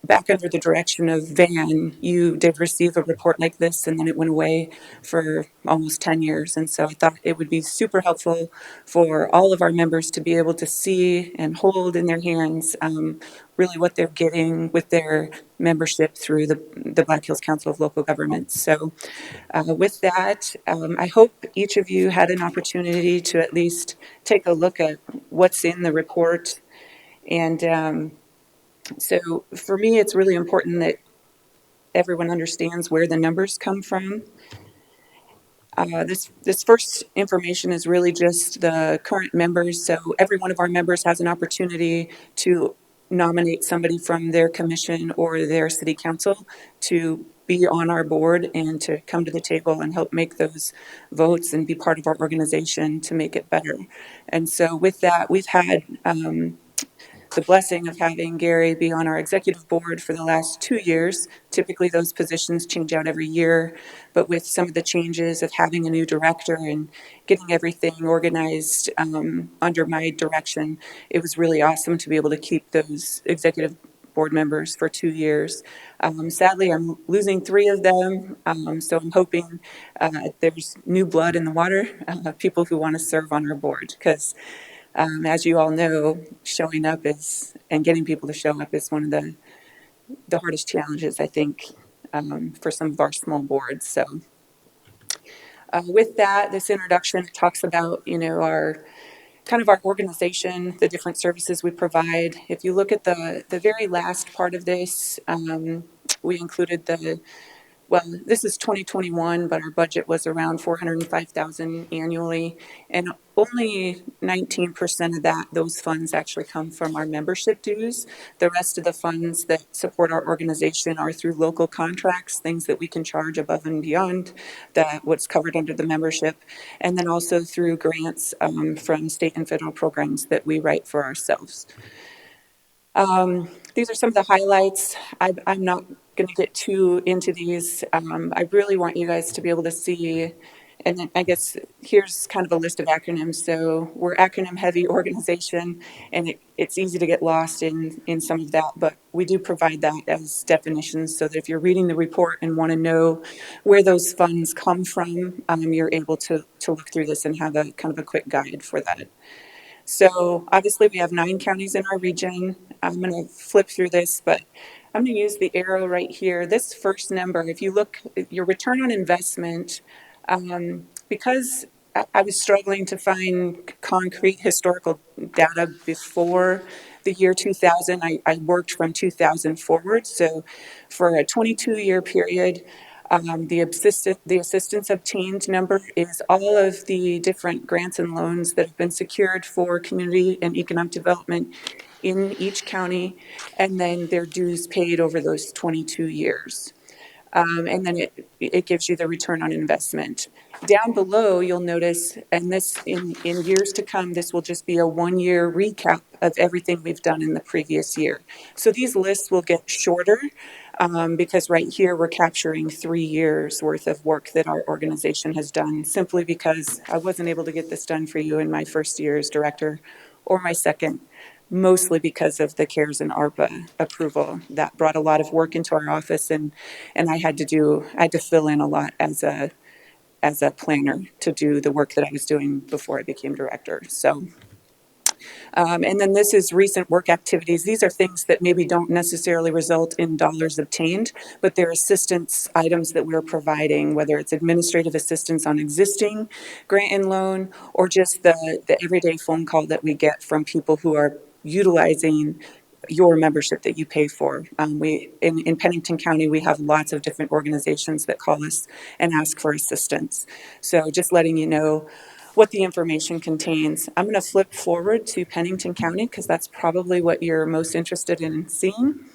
back under the direction of Van, you did receive a report like this, and then it went away for almost 10 years. And so I thought it would be super helpful for all of our members to be able to see and hold in their hands really what they're getting with their membership through the Black Hills Council of Local Governments. So with that, I hope each of you had an opportunity to at least take a look at what's in the report. And so for me, it's really important that everyone understands where the numbers come from. This first information is really just the current members. So every one of our members has an opportunity to nominate somebody from their commission or their city council to be on our board and to come to the table and help make those votes and be part of our organization to make it better. And so with that, we've had the blessing of having Gary be on our executive board for the last 2 years. Typically, those positions change out every year, but with some of the changes of having a new director and getting everything organized under my direction, it was really awesome to be able to keep those executive board members for 2 years. Sadly, I'm losing 3 of them, so I'm hoping there's new blood in the water, people who want to serve on our board, because as you all know, showing up is, and getting people to show up is one of the hardest challenges, I think, for some of our small boards. So with that, this introduction talks about, our kind of our organization, the different services we provide. If you look at the very last part of this, we included this is 2021, but our budget was around 405,000 annually, and only 19% of those funds actually come from our membership dues. The rest of the funds that support our organization are through local contracts, things that we can charge above and beyond what's covered under the membership, and then also through grants from state and federal programs that we write for ourselves. These are some of the highlights. I'm not going to get too into these. I really want you guys to be able to see, and then I guess here's kind of a list of acronyms. So we're acronym-heavy organization, and it's easy to get lost in some of that, but we do provide that as definitions so that if you're reading the report and want to know where those funds come from, you're able to look through this and have a kind of a quick guide for that. So obviously we have 9 counties in our region. I'm going to flip through this, but I'm going to use the arrow right here. This first number, if you look, your return on investment, because I was struggling to find concrete historical data before the year 2000, I worked from 2000 forward. So for a 22-year period, the assistance obtained number is all of the different grants and loans that have been secured for community and economic development in each county, and then their dues paid over those 22 years. And then it gives you the return on investment. Down below, you'll notice, and this in years to come, this will just be a 1-year recap of everything we've done in the previous year. So these lists will get shorter because right here we're capturing 3 years worth of work that our organization has done, simply because I wasn't able to get this done for you in my first year as director or my second, mostly because of the CARES and ARPA approval. That brought a lot of work into our office, and I had to fill in a lot as a planner to do the work that I was doing before I became director. So and then this is recent work activities. These are things that maybe don't necessarily result in dollars obtained, but they're assistance items that we're providing, whether it's administrative assistance on existing grant and loan, or just the everyday phone call that we get from people who are utilizing your membership that you pay for. In Pennington County, we have lots of different organizations that call us and ask for assistance. So just letting you know what the information contains. I'm going to flip forward to Pennington County because that's probably what you're most interested in seeing.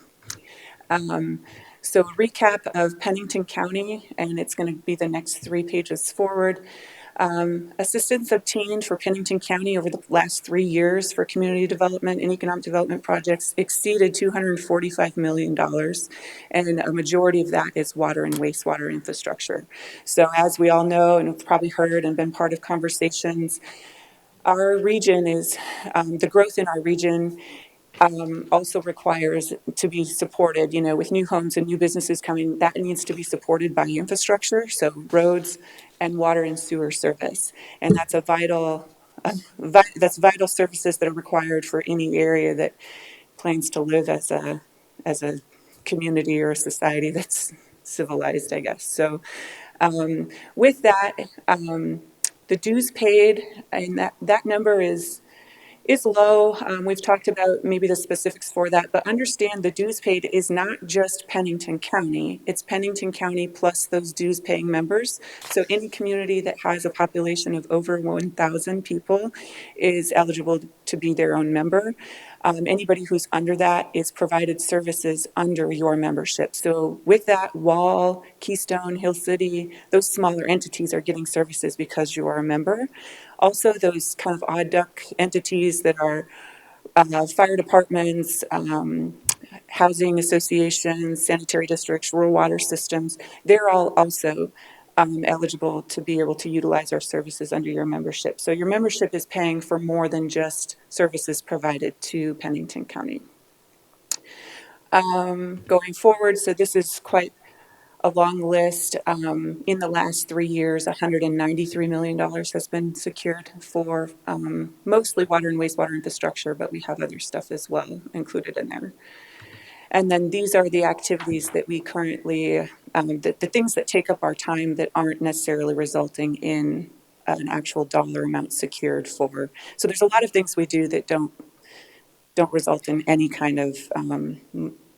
So a recap of Pennington County, and it's going to be the next 3 pages forward. Assistance obtained for Pennington County over the last 3 years for community development and economic development projects exceeded $245 million, and a majority of that is water and wastewater infrastructure. So as we all know, and have probably heard and been part of conversations, our region is, the growth in our region also requires to be supported, with new homes and new businesses coming, that needs to be supported by infrastructure, so roads and water and sewer service. And that's that's vital services that are required for any area that plans to live as a community or a society that's civilized, I guess. So with that, the dues paid, and that number is low. We've talked about maybe the specifics for that, but understand the dues paid is not just Pennington County. It's Pennington County plus those dues paying members. So any community that has a population of over 1,000 people is eligible to be their own member. Anybody who's under that is provided services under your membership. So with that, Wall, Keystone, Hill City, those smaller entities are getting services because you are a member. Also, those kind of odd duck entities that are fire departments, housing associations, sanitary districts, rural water systems, they're all also eligible to be able to utilize our services under your membership. So your membership is paying for more than just services provided to Pennington County. Going forward, so this is quite a long list. In the last 3 years, $193 million has been secured for mostly water and wastewater infrastructure, but we have other stuff as well included in there. And then these are the activities that we currently, the things that take up our time that aren't necessarily resulting in an actual dollar amount secured for. So there's a lot of things we do that don't result in any kind of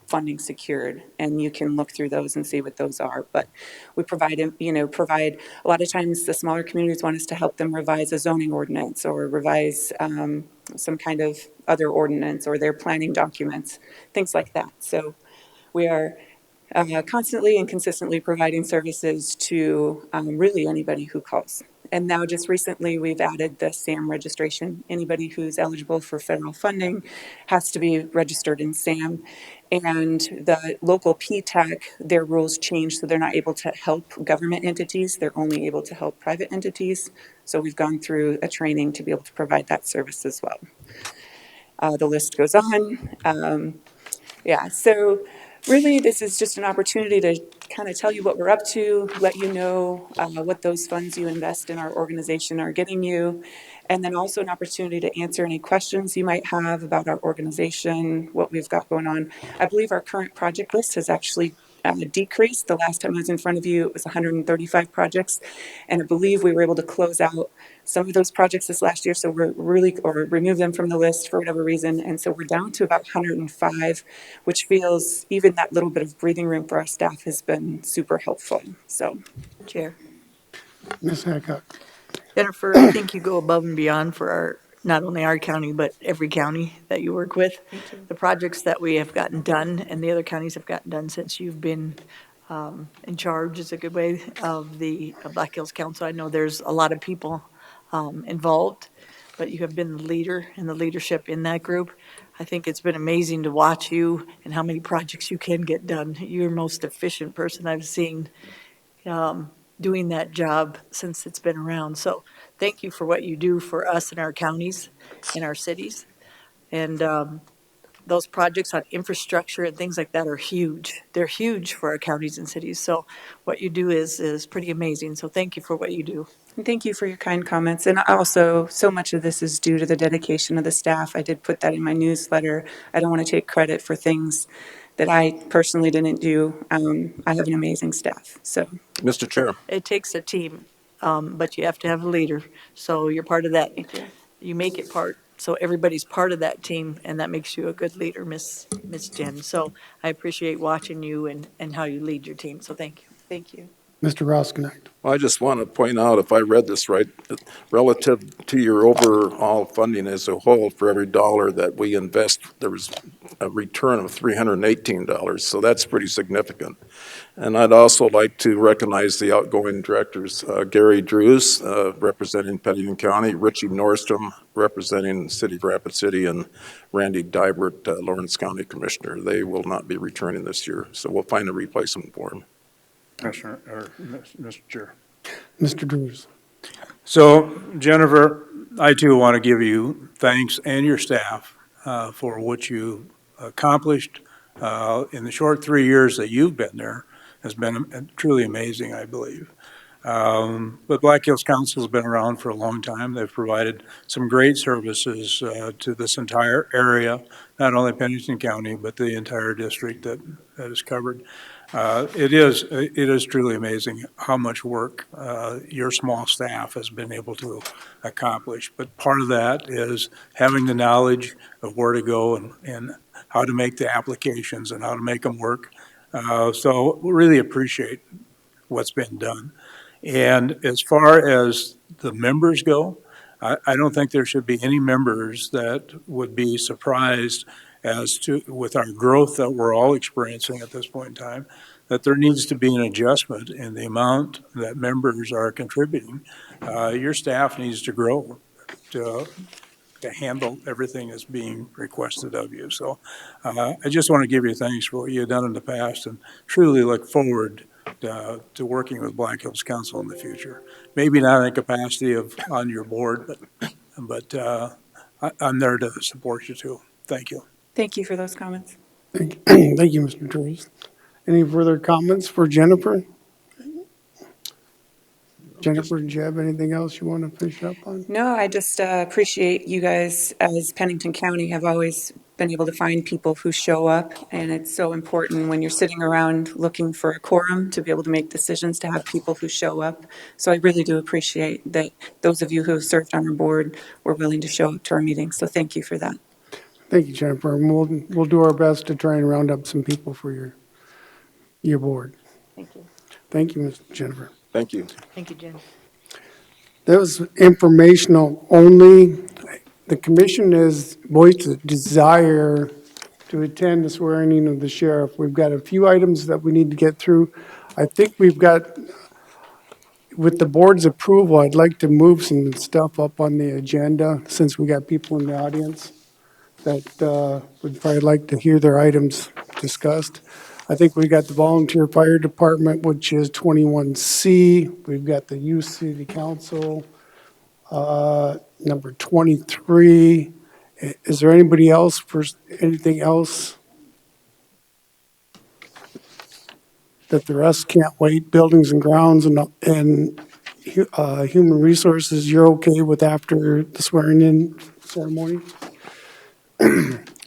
funding secured, and you can look through those and see what those are. But we provide a lot of times the smaller communities want us to help them revise a zoning ordinance or revise some kind of other ordinance or their planning documents, things like that. So we are constantly and consistently providing services to really anybody who calls. And now just recently, we've added the SAM registration. Anybody who's eligible for federal funding has to be registered in SAM. And the local PTAC, their rules changed, so they're not able to help government entities. They're only able to help private entities. So we've gone through a training to be able to provide that service as well. The list goes on. Yeah, so really, this is just an opportunity to kind of tell you what we're up to, let you know what those funds you invest in our organization are getting you, and then also an opportunity to answer any questions you might have about our organization, what we've got going on. I believe our current project list has actually decreased. The last time I was in front of you, it was 135 projects, and I believe we were able to close out some of those projects this last year, so we're really, or remove them from the list for whatever reason, and so we're down to about 105, which feels, even that little bit of breathing room for our staff has been super helpful, so. Chair. Ms. Hancock. Jennifer, I think you go above and beyond for not only our county, but every county that you work with. The projects that we have gotten done and the other counties have gotten done since you've been in charge is a good way of the Black Hills Council. I know there's a lot of people involved, but you have been the leader and the leadership in that group. I think it's been amazing to watch you and how many projects you can get done. You're the most efficient person I've seen doing that job since it's been around. So thank you for what you do for us in our counties, in our cities. And those projects on infrastructure and things like that are huge. They're huge for our counties and cities. So what you do is pretty amazing. So thank you for what you do. And thank you for your kind comments. And also, so much of this is due to the dedication of the staff. I did put that in my newsletter. I don't want to take credit for things that I personally didn't do. I have an amazing staff, so. Mr. Chair. It takes a team, but you have to have a leader. So you're part of that. Thank you. You make it part. So everybody's part of that team, and that makes you a good leader, Miss Jen. So I appreciate watching you and how you lead your team. So thank you. Thank you. Mr. Roskinick. Well, I just want to point out, if I read this right, that relative to your overall funding as a whole, for every dollar that we invest, there was a return of $318. So that's pretty significant. And I'd also like to recognize the outgoing directors, Gary Drews, representing Pennington County, Richie Nordstrom, representing the City of Rapid City, and Randy Dybert, Lawrence County Commissioner. They will not be returning this year, so we'll find a replacement for them. Commissioner, or Mr. Chair. Mr. Drews. So Jennifer, I too want to give you thanks and your staff. for what you accomplished in the short 3 years that you've been there has been truly amazing, I believe. But Black Hills Council's been around for a long time. They've provided some great services to this entire area, not only Pennington County, but the entire district that is covered. It is truly amazing how much work your small staff has been able to accomplish. But part of that is having the knowledge of where to go and how to make the applications and how to make them work. So we really appreciate what's been done. And as far as the members go, I don't think there should be any members that would be surprised as to, with our growth that we're all experiencing at this point in time, that there needs to be an adjustment in the amount that members are contributing. Your staff needs to grow to handle everything that's being requested of you. So I just want to give you thanks for what you've done in the past and truly look forward to working with Black Hills Council in the future. Maybe not in capacity of on your board, but I'm there to support you too. Thank you. Thank you for those comments. Thank thank you, Mr. Drews. Any further comments for Jennifer? Jennifer, do you have anything else you want to finish up on? No, I just appreciate you guys, as Pennington County, have always been able to find people who show up. And it's so important when you're sitting around looking for a quorum to be able to make decisions, to have people who show up. So I really do appreciate that those of you who have served on our board were willing to show up to our meetings. So thank you for that. Thank you, Jennifer. And we'll do our best to try and round up some people for your board. Thank you. Thank you, Ms. Jennifer. Thank you. Thank you, Jen. That was informational only. The commission has voiced a desire to attend the swearing in of the sheriff. We've got a few items that we need to get through. I think we've got, with the board's approval, I'd like to move some stuff up on the agenda since we got people in the audience that would probably like to hear their items discussed. I think we got the volunteer fire department, which is 21C. We've got the youth city council, number 23. Is there anybody else for anything else that the rest can't wait? Buildings and grounds and human resources, you're okay with after the swearing in ceremony?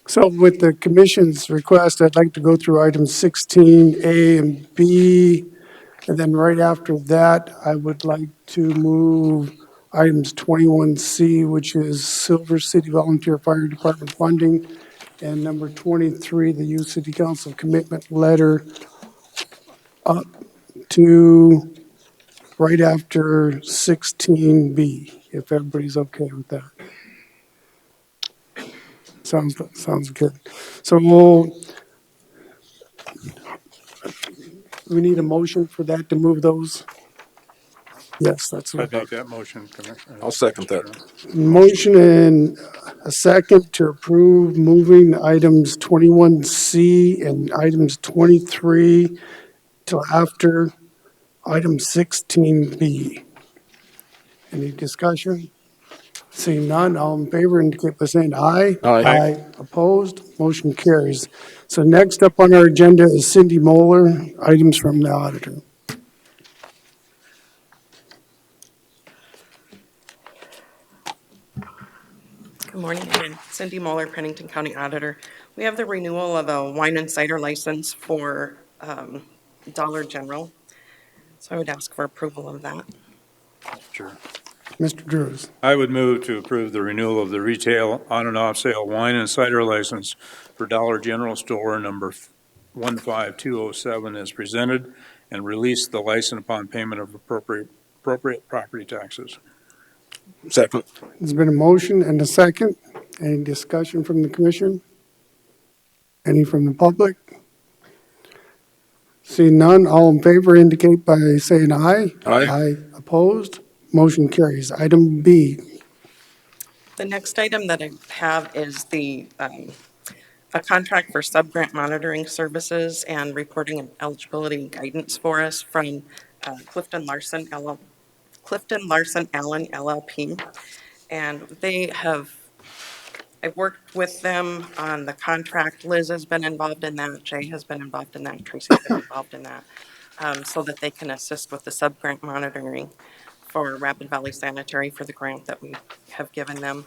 So with the commission's request, I'd like to go through items 16A and B. And then right after that, I would like to move items 21C, which is Silver City Volunteer Fire Department funding, and number 23, the youth city council commitment letter, up to right after 16B, if everybody's okay with that. Sounds good. So we need a motion for that to move those? Yes, that's what. I'd make that motion, Commissioner. I'll second that. Motion and a second to approve moving items 21C and items 23 till after item 16B. Any discussion? Seeing none, all in favor indicate by saying aye. Aye. Opposed, motion carries. So next up on our agenda is Cindy Moeller, items from the auditor. Good morning again. Cindy Moeller, Pennington County Auditor. We have the renewal of a wine and cider license for Dollar General. So I would ask for approval of that. Sure. Mr. Drews. I would move to approve the renewal of the retail on and off sale wine and cider license for Dollar General Store number 15207 as presented and release the license upon payment of appropriate property taxes. Second. There's been a motion and a second. Any discussion from the commission? Any from the public? Seeing none, all in favor indicate by saying aye. Aye. Opposed? Motion carries. Item B. The next item that I have is the a contract for sub-grant monitoring services and reporting and eligibility guidance for us from Clifton Larson Allen LLP. And they have I've worked with them on the contract. Liz has been involved in that, Jay has been involved in that, Tracy's been involved in that, so that they can assist with the sub-grant monitoring for Rapid Valley Sanitary for the grant that we have given them.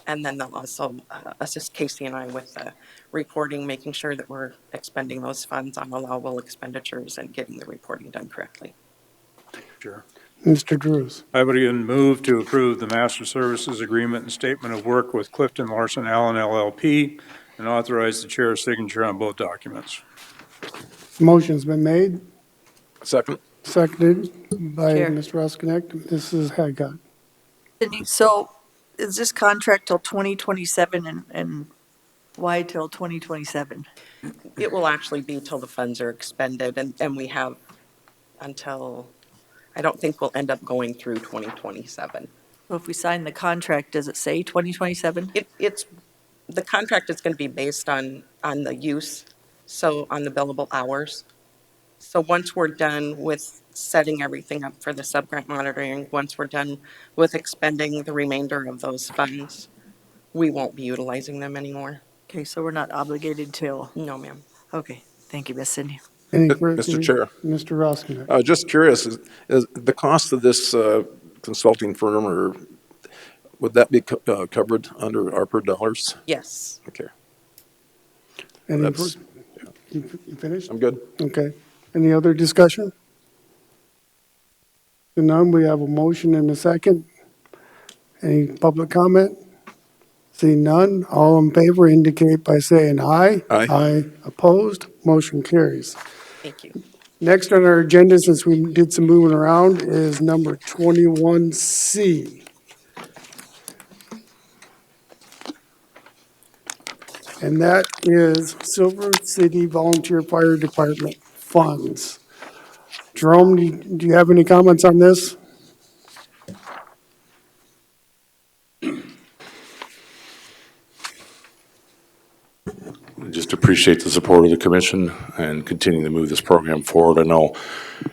And then they'll also assist Casey and I with the reporting, making sure that we're expending those funds on allowable expenditures and getting the reporting done correctly. Sure. Mr. Drews. I would again move to approve the master services agreement and statement of work with Clifton Larson Allen LLP and authorize the chair's signature on both documents. Motion's been made, Second? seconded by Chair. Ms. Roskinek. Mrs. Hadcock. Cindy, so is this contract till 2027 and why till 2027? It will actually be till the funds are expended, and we have until, I don't think we'll end up going through 2027. So if we sign the contract, does it say 2027? The contract is going to be based on the use, so on the billable hours. So once we're done with setting everything up for the sub-grant monitoring, once we're done with expending the remainder of those funds, we won't be utilizing them anymore. Okay, so we're not obligated till, No, ma'am. okay, thank you, Miss Cindy. Any further? Mr. Chair. Mr. Roskinek. Just curious, is the cost of this consulting firm, or would that be covered under ARPA dollars? Yes. Okay, Any that's- You finished? I'm good. Okay. Any other discussion? Seeing none, we have a motion and a second. Any public comment? Seeing none, all in favor indicate by saying aye. Aye. Aye. Opposed, motion carries. Thank you. Next on our agenda, since we did some moving around, is number 21C. And that is Silver City Volunteer Fire Department funds. Jerome, do you have any comments on this? Just appreciate the support of the commission and continuing to move this program forward. I know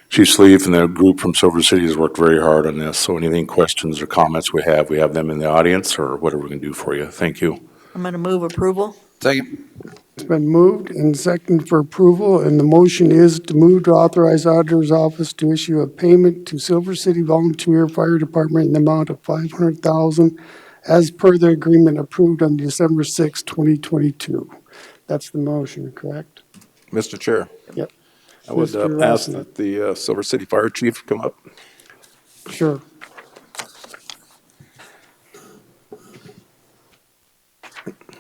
Chief Sleeve and the group from Silver City has worked very hard on this, so anything questions or comments we have them in the audience or whatever we can do for you. Thank you. I'm going to move approval. Second. It's been moved and seconded for approval, and the motion is to move to authorize auditor's office to issue a payment to Silver City Volunteer Fire Department in the amount of $500,000 as per the agreement approved on December 6, 2022. That's the motion, correct? Mr. Chair. Yep. I would Mr. ask Rossinek. that the Silver City Fire Chief come up. Sure.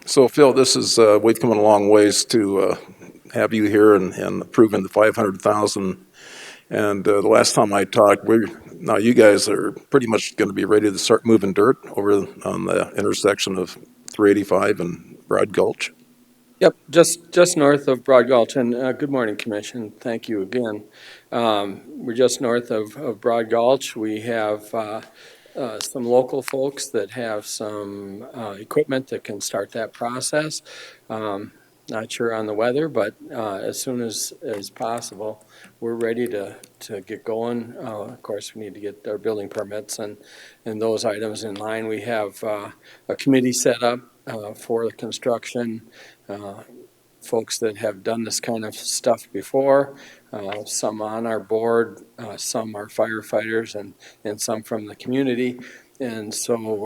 So Phil, this is, we've come a long ways to have you here and approving the 500,000. And the last time I talked, now you guys are pretty much going to be ready to start moving dirt over on the intersection of 385 and Broad Gulch. Yep, just north of Broad Gulch, and good morning, Commission. Thank you again. We're just north of Broad Gulch. We have some local folks that have some equipment that can start that process. Not sure on the weather, but as soon as possible, we're ready to get going. Of course, we need to get our building permits and those items in line. We have a committee set up for the construction. Folks that have done this kind of stuff before, some on our board, some are firefighters, and some from the community. And so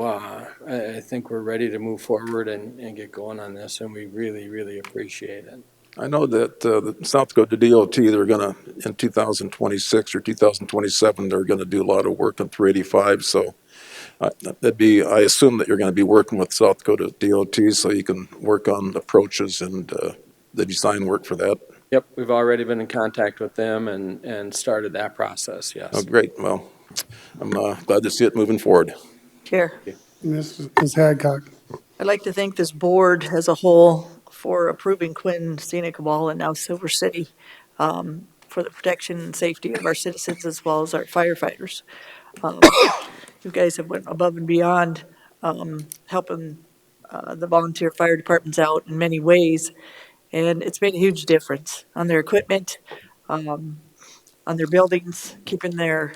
I think we're ready to move forward and get going on this, and we really, really appreciate it. I know that the South Dakota DOT, they're going to, in 2026 or 2027, they're going to do a lot of work on 385. So I assume that you're going to be working with South Dakota DOT so you can work on approaches and the design work for that. Yep, we've already been in contact with them and started that process, yes. Oh, great. Well, I'm glad to see it moving forward. Chair, Ms. Hadcock. I'd like to thank this board as a whole for approving Quinn Scenic Wall and now Silver City for the protection and safety of our citizens as well as our firefighters. You guys have went above and beyond helping the volunteer fire departments out in many ways. And it's made a huge difference on their equipment, on their buildings, keeping their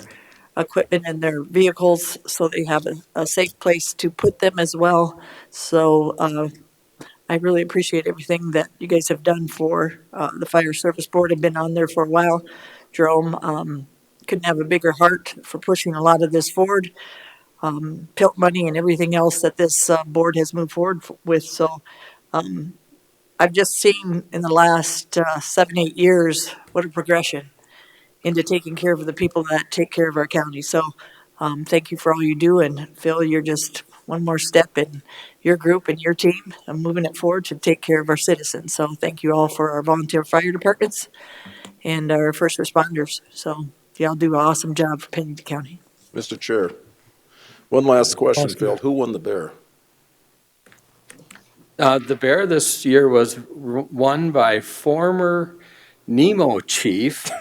equipment and their vehicles so they have a safe place to put them as well. So I really appreciate everything that you guys have done for the Fire Service Board. I've been on there for a while. Jerome couldn't have a bigger heart for pushing a lot of this forward. Pilt money and everything else that this board has moved forward with. So I've just seen in the last 7, 8 years what a progression into taking care of the people that take care of our county. So thank you for all you do. And Phil, you're just one more step in your group and your team and moving it forward to take care of our citizens. So thank you all for our volunteer fire departments and our first responders. So y'all do an awesome job for Pennington County. Mr. Chair, one last question, Phil. Who won the bear? The bear this year was won by former Nemo chief,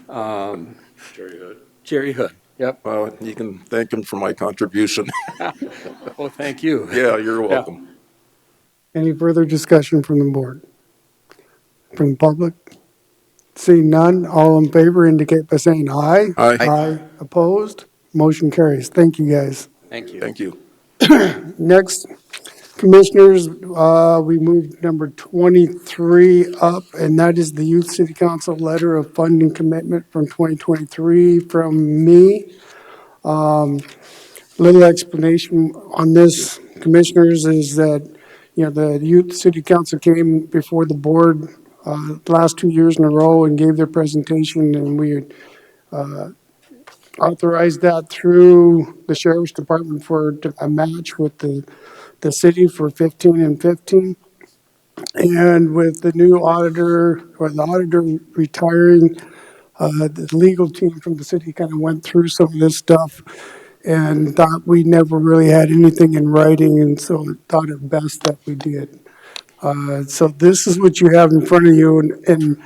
Jerry Hood. Jerry Hood. Yep. Well, you can thank him for my contribution. Oh, thank you. Yeah, you're welcome. Any further discussion from the board? From the public? Seeing none, all in favor indicate by saying aye. Aye. Aye. Opposed? Motion carries. Thank you, guys. Thank you. Thank you. Next, commissioners, we moved number 23 up, and that is the Youth City Council letter of funding commitment from 2023 from me. Little explanation on this, commissioners, is that, the Youth City Council came before the board last 2 years in a row and gave their presentation, and we authorized that through the Sheriff's Department for a match with the city for 15 and 15. And with the new auditor, or the auditor retiring, the legal team from the city kind of went through some of this stuff and thought we never really had anything in writing, and so thought it best that we did. So this is what you have in front of you, and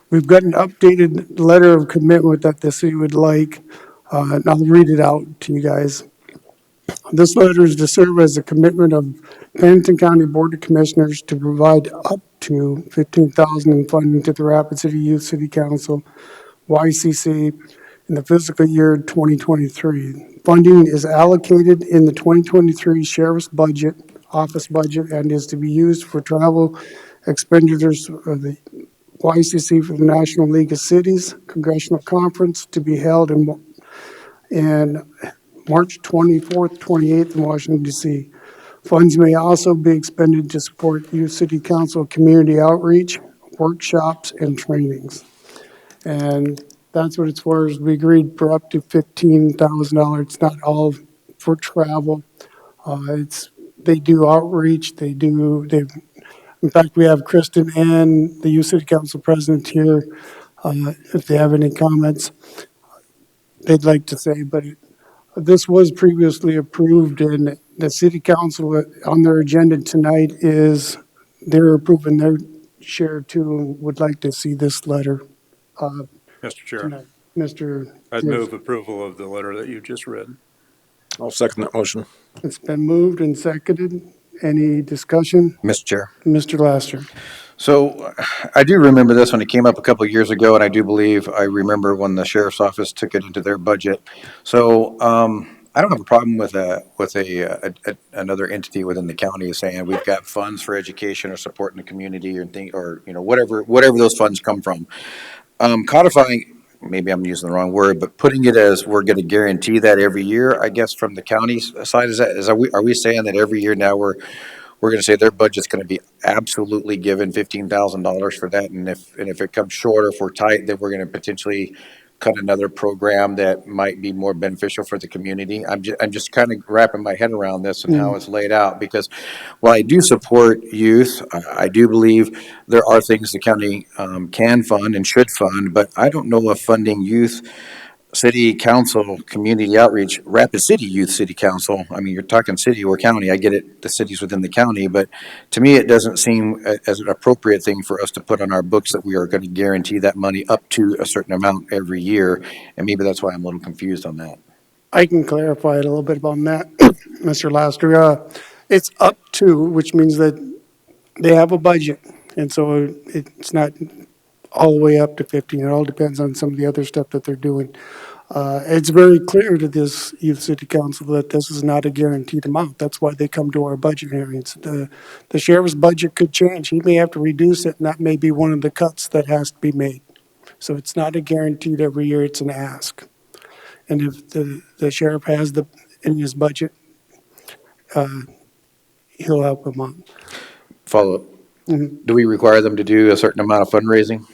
we've got an updated letter of commitment that the city would like, and I'll read it out to you guys. This letter is to serve as a commitment of Pennington County Board of Commissioners to provide up to $15,000 in funding to the Rapid City Youth City Council, YCC, in the fiscal year 2023. Funding is allocated in the 2023 Sheriff's budget, office budget, and is to be used for travel expenditures of the YCC for the National League of Cities Congressional Conference to be held in March 24th, 28th in Washington, D.C. Funds may also be expended to support Youth City Council community outreach, workshops, and trainings. And that's what it's for, is we agreed for up to $15,000. It's not all for travel. They do outreach, in fact, we have Kristen and the Youth City Council president here, if they have any comments they'd like to say, but this was previously approved, and the city council on their agenda tonight is they're approving their share too, and would like to see this letter Mr. Chair, tonight. Mr. I'd move approval of the letter that you just read. I'll second that motion. It's been moved and seconded. Any discussion? Mr. Chair. Mr. Laster. So I do remember this when it came up a couple of years ago, and I do believe I remember when the sheriff's office took it into their budget. So I don't have a problem with another entity within the county saying we've got funds for education or support in the community or whatever those funds come from. Codifying, maybe I'm using the wrong word, but putting it as we're going to guarantee that every year, I guess from the county's side, are we saying that every year now we're going to say their budget's going to be absolutely given $15,000 for that, and if it comes short or if we're tight, then we're going to potentially cut another program that might be more beneficial for the community? I'm just kind of wrapping my head around this and how it's laid out, because while I do support youth, I do believe there are things the county can fund and should fund, but I don't know if funding youth city council, community outreach, Rapid City Youth City Council, I mean, you're talking city or county, I get it, the city's within the county, but to me, it doesn't seem as an appropriate thing for us to put on our books that we are going to guarantee that money up to a certain amount every year, and maybe that's why I'm a little confused on that. I can clarify it a little bit on that, Mr. Laster. It's up to, which means that they have a budget, and so it's not all the way up to 15. It all depends on some of the other stuff that they're doing. It's very clear to this youth city council that this is not a guaranteed amount. That's why they come to our budget hearings. The sheriff's budget could change. He may have to reduce it, and that may be one of the cuts that has to be made. So it's not a guaranteed every year, it's an ask. And if the sheriff has in his budget, he'll help him out. Follow-up. Do we require them to do a certain amount of fundraising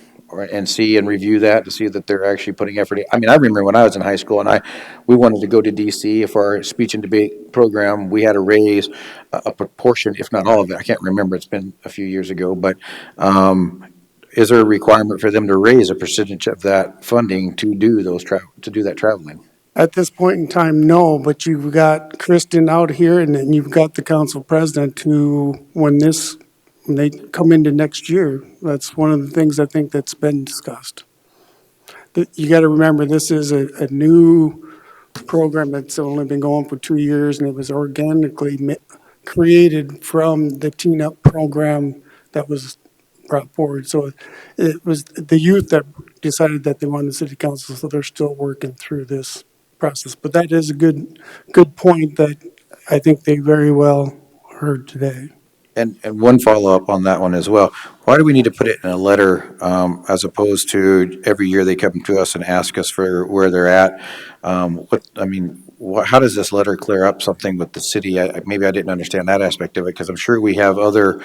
and see and review that to see that they're actually putting effort in? I mean, I remember when I was in high school and we wanted to go to DC for our speech and debate program. We had to raise a proportion, if not all of it. I can't remember. It's been a few years ago, but, is there a requirement for them to raise a percentage of that funding to do that traveling? At this point in time, no, but you've got Kristen out here, and then you've got the council president who, when they come into next year, that's one of the things I think that's been discussed. You got to remember, this is a new program that's only been going for 2 years, and it was organically created from the Teen Up program that was brought forward. So it was the youth that decided that they wanted the city council, so they're still working through this process. But that is a good point that I think they very well heard today. And one follow-up on that one as well. Why do we need to put it in a letter, as opposed to every year they come to us and ask us for where they're at? How does this letter clear up something with the city? Maybe I didn't understand that aspect of it, because I'm sure we have other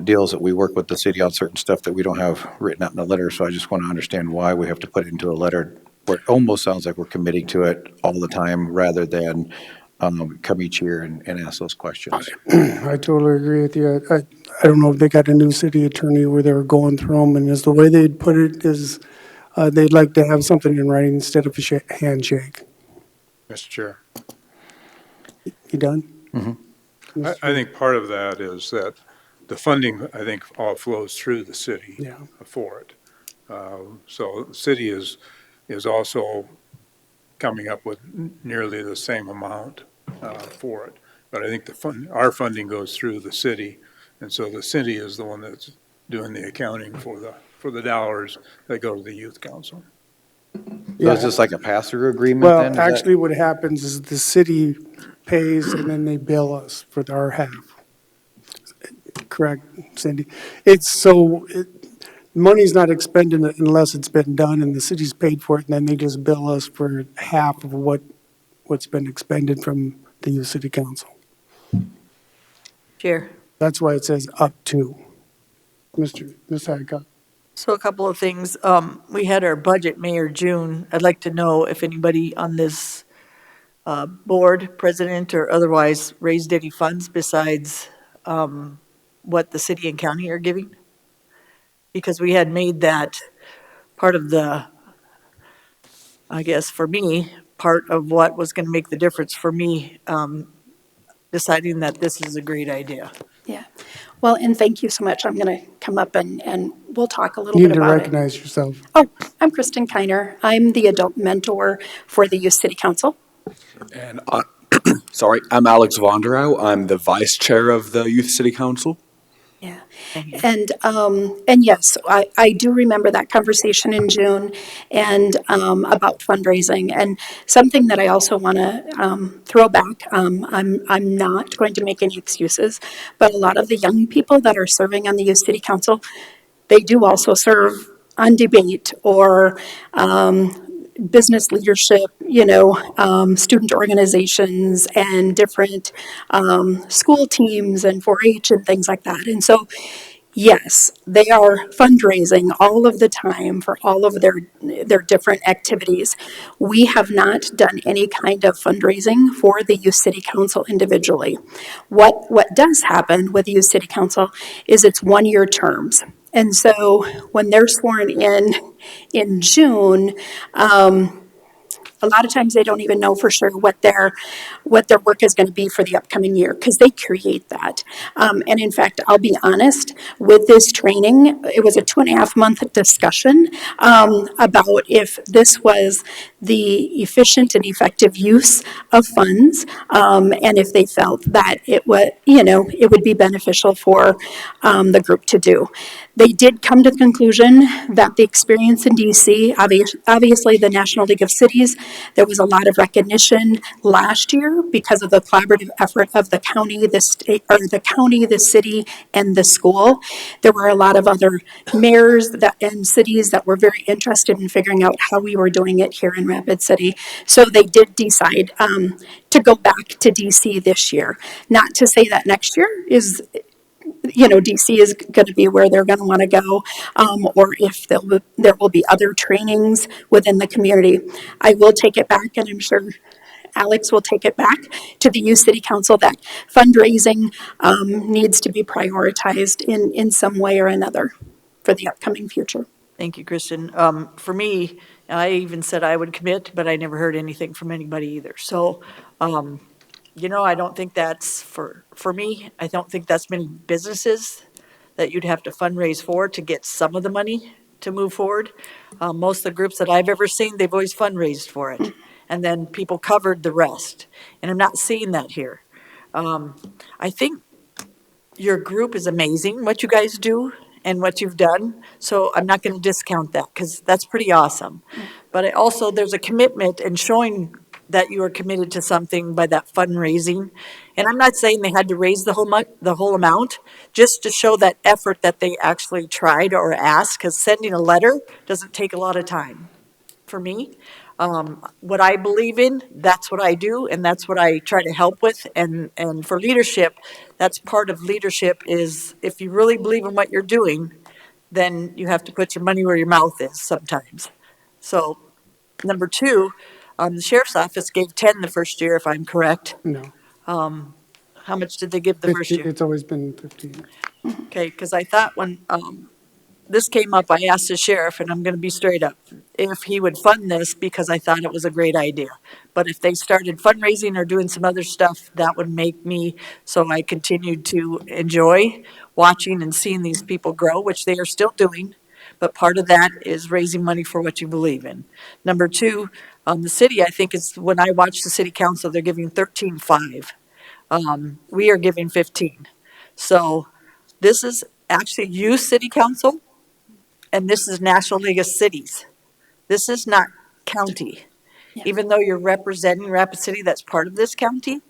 deals that we work with the city on certain stuff that we don't have written out in a letter. So I just want to understand why we have to put it into a letter where it almost sounds like we're committing to it all the time rather than come each year and ask those questions. I totally agree with you. I don't know if they got a new city attorney where they were going through them, and as the way they'd put it is they'd like to have something in writing instead of a handshake. Mr. Chair. You done? Mm-hmm. I think part of that is that the funding, I think, all flows through the city for it. So the city is also coming up with nearly the same amount for it. But I think our funding goes through the city, and so the city is the one that's doing the accounting for the dollars that go to the youth council. So is this like a pass-through agreement then? Well, actually what happens is the city pays and then they bill us for our half. Correct, Cindy? Money's not expended unless it's been done, and the city's paid for it, and then they just bill us for half of what's been expended from the youth city council. Chair. That's why it says up to. Ms. Hadcock. So a couple of things. We had our budget May or June. I'd like to know if anybody on this board, president or otherwise, raised any funds besides what the city and county are giving? Because we had made that part of the, I guess for me, part of what was going to make the difference for me deciding that this is a great idea. Yeah. Well, and thank you so much. I'm going to come up and we'll talk a little bit about it. You need to recognize yourself. Oh, I'm Kristen Kiner. I'm the adult mentor for the Youth City Council. And I'm Alex Vonderau. I'm the vice chair of the Youth City Council. Yeah. And yes, I do remember that conversation in June and about fundraising. And something that I also want to throw back, I'm not going to make any excuses, but a lot of the young people that are serving on the Youth City Council, they do also serve on debate or business leadership, student organizations and different school teams and 4-H and things like that. And so, yes, they are fundraising all of the time for all of their different activities. We have not done any kind of fundraising for the Youth City Council individually. What does happen with the Youth City Council is it's 1-year terms. And so when they're sworn in June, a lot of times they don't even know for sure what their work is going to be for the upcoming year because they create that. And in fact, I'll be honest, with this training, it was a 2.5-month discussion about if this was the efficient and effective use of funds, and if they felt that it would be beneficial for the group to do. They did come to the conclusion that the experience in DC, obviously the National League of Cities, there was a lot of recognition last year because of the collaborative effort of the county, the state, or the county, the city, and the school. There were a lot of other mayors and cities that were very interested in figuring out how we were doing it here in Rapid City. So they did decide to go back to DC this year. Not to say that next year is, DC is going to be where they're going to want to go, or if there will be other trainings within the community. I will take it back, and I'm sure Alex will take it back to the youth city council that fundraising needs to be prioritized in some way or another for the upcoming future. Thank you, Kristen. For me, I even said I would commit, but I never heard anything from anybody either. So, I don't think that's for me, I don't think that's many businesses that you'd have to fundraise for to get some of the money to move forward. Most of the groups that I've ever seen, they've always fundraised for it. And then people covered the rest. And I'm not seeing that here. I think your group is amazing, what you guys do and what you've done. So I'm not going to discount that because that's pretty awesome. But there's a commitment and showing that you are committed to something by that fundraising. And I'm not saying they had to raise the whole amount, just to show that effort that they actually tried or asked, because sending a letter doesn't take a lot of time for me. What I believe in, that's what I do, and that's what I try to help with. And for leadership, that's part of leadership is if you really believe in what you're doing, then you have to put your money where your mouth is sometimes. So, number two, the sheriff's office gave 10 the first year, if I'm correct. No, How much did they give the first year? it's always been 15. Okay, because I thought when this came up, I asked the sheriff, and I'm going to be straight up, if he would fund this because I thought it was a great idea. But if they started fundraising or doing some other stuff, that would make me, so I continued to enjoy watching and seeing these people grow, which they are still doing. But part of that is raising money for what you believe in. Number two, the city, I think is when I watch the city council, they're giving 13.5. We are giving 15. So this is actually youth city council, and this is National League of Cities. This is not county. Yeah. Even though you're representing Rapid City, that's part of this county.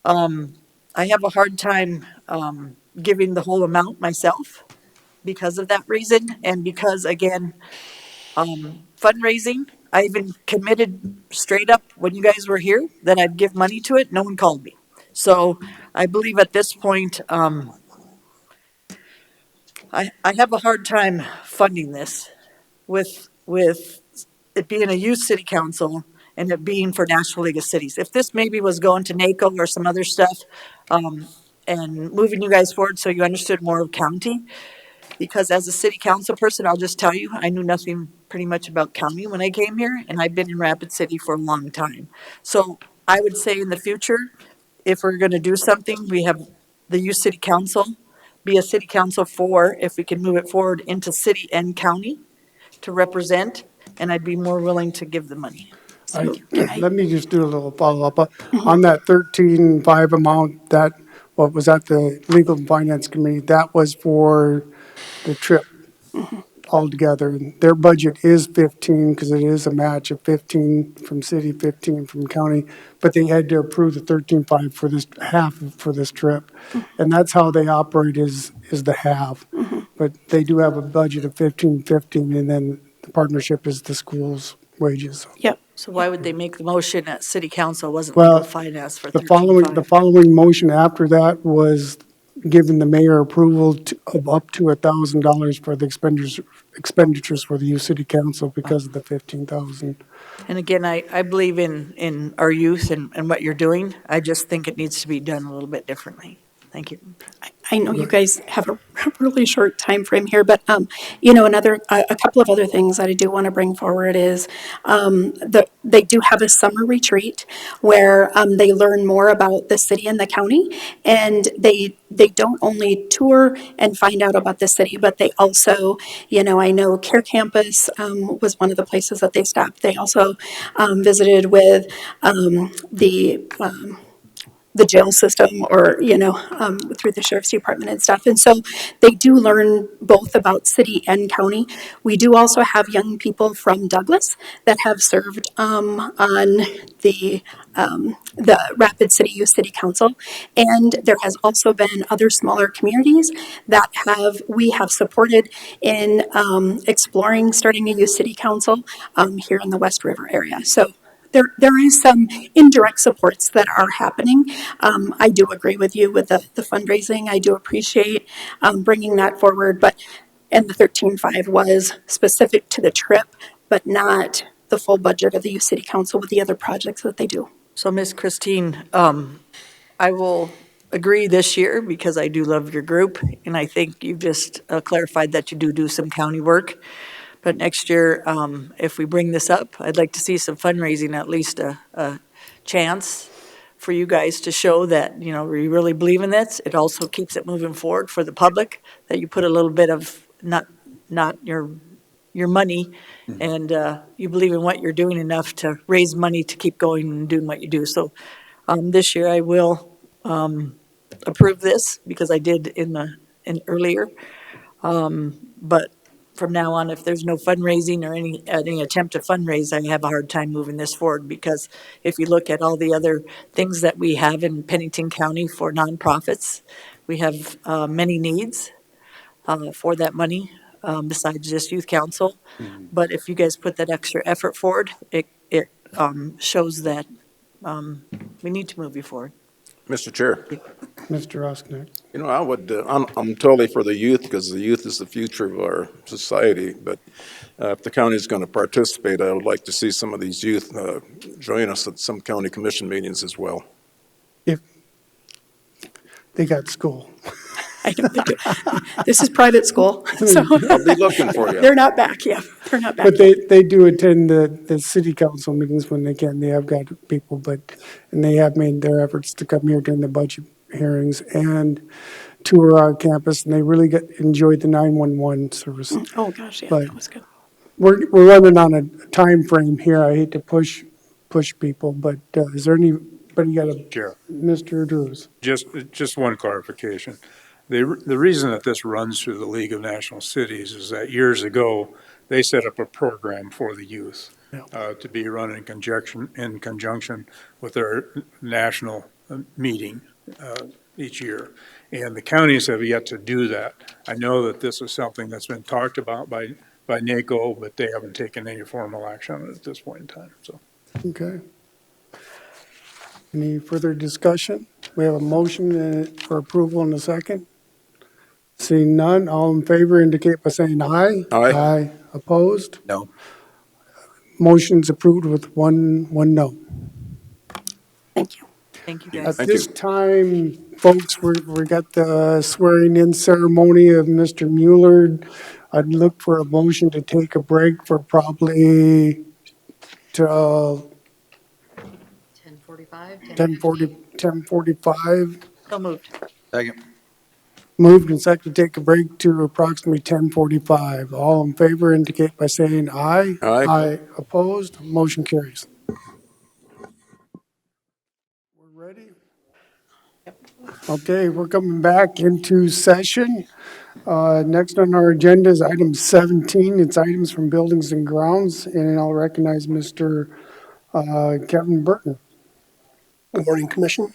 I have a hard time giving the whole amount myself because of that reason, and because, again, fundraising, I even committed straight up when you guys were here that I'd give money to it. No one called me. So I believe at this point, I have a hard time funding this with it being a youth city council and it being for National League of Cities. If this maybe was going to NACO or some other stuff, and moving you guys forward so you understood more of county, because as a city council person, I'll just tell you, I knew nothing pretty much about county when I came here, and I've been in Rapid City for a long time. So I would say in the future, if we're gonna do something, we have the youth city council, be a city council for, if we can move it forward into city and county to represent, and I'd be more willing to give the money. Let me just do a little follow-up. On that 13.5 amount, that, what was at the Legal and Finance Committee, that was for the trip altogether. Their budget is 15, because it is a match of 15 from city, 15 from county, but they had to approve the 13.5 for this, half for this trip. And that's how they operate is the half. But they do have a budget of 15, and then the partnership is the school's wages. Yep. So why would they make the motion at city council wasn't Well, legal finance for The 13.5? following motion after that was giving the mayor approval of up to $1,000 for the expenditures for the youth city council because of the 15,000. And again, I believe in our youth and what you're doing. I just think it needs to be done a little bit differently. Thank you. I know you guys have a really short time frame here, but a couple of other things that I do want to bring forward is they do have a summer retreat where they learn more about the city and the county, and they don't only tour and find out about the city, but they also, I know Care Campus was one of the places that they stopped. They also visited with the the jail system or, through the sheriff's department and stuff. And so they do learn both about city and county. We do also have young people from Douglas that have served on the Rapid City Youth City Council. And there has also been other smaller communities that we have supported in exploring starting a youth city council here in the West River area. So there is some indirect supports that are happening. I do agree with you with the fundraising. I do appreciate bringing that forward, and the 13.5 was specific to the trip, but not the full budget of the youth city council with the other projects that they do. So, Miss Christine, I will agree this year because I do love your group, and I think you just clarified that you do some county work. But next year, if we bring this up, I'd like to see some fundraising, at least a chance for you guys to show that, we really believe in this. It also keeps it moving forward for the public, that you put a little bit of, not your money, and you believe in what you're doing enough to raise money to keep going and doing what you do. So this year I will approve this because I did in earlier. But from now on, if there's no fundraising or any attempt to fundraise, I have a hard time moving this forward because if you look at all the other things that we have in Pennington County for nonprofits, we have many needs for that money besides just youth council. But if you guys put that extra effort forward, it shows that we need to move you forward. Mr. Chair, Mr. Roskinek. I'm totally for the youth because the youth is the future of our society. But if the county is going to participate, I would like to see some of these youth join us at some county commission meetings as well. If they got school. I don't think this is private school, so I'll be looking for you. they're not back yet. They're not back. But they do attend the city council meetings when they can. They have got people, and they have made their efforts to come here during the budget hearings and tour our campus, and they really enjoyed the 911 service. Oh, gosh, yeah, But that was good. we're running on a time frame here. I hate to push people, but is there anybody got a? Chair. Mr. Drews. Just one clarification. The reason that this runs through the League of National Cities is that years ago, they set up a program for the youth to be run in conjunction with their national meeting each year. And the counties have yet to do that. I know that this is something that's been talked about by NACO, but they haven't taken any formal action on it at this point in time. So. Okay. Any further discussion? We have a motion for approval in a second. Seeing none, all in favor indicate by saying aye. Aye. Aye. Opposed? No. Motion's approved with one no. Thank you. Thank you, guys. At this time, folks, we got the swearing in ceremony of Mr. Mueller. I'd look for a motion to take a break for probably till 10:45? 10:45. So moved. Second. Moved and seconded to take a break to approximately 10:45. All in favor indicate by saying aye. Aye. Aye. Opposed? Motion carries. We're ready? Okay, we're coming back into session. Next on our agenda is item 17. It's items from buildings and grounds, and I'll recognize Mr. Kevin Burton. Good morning, Commission.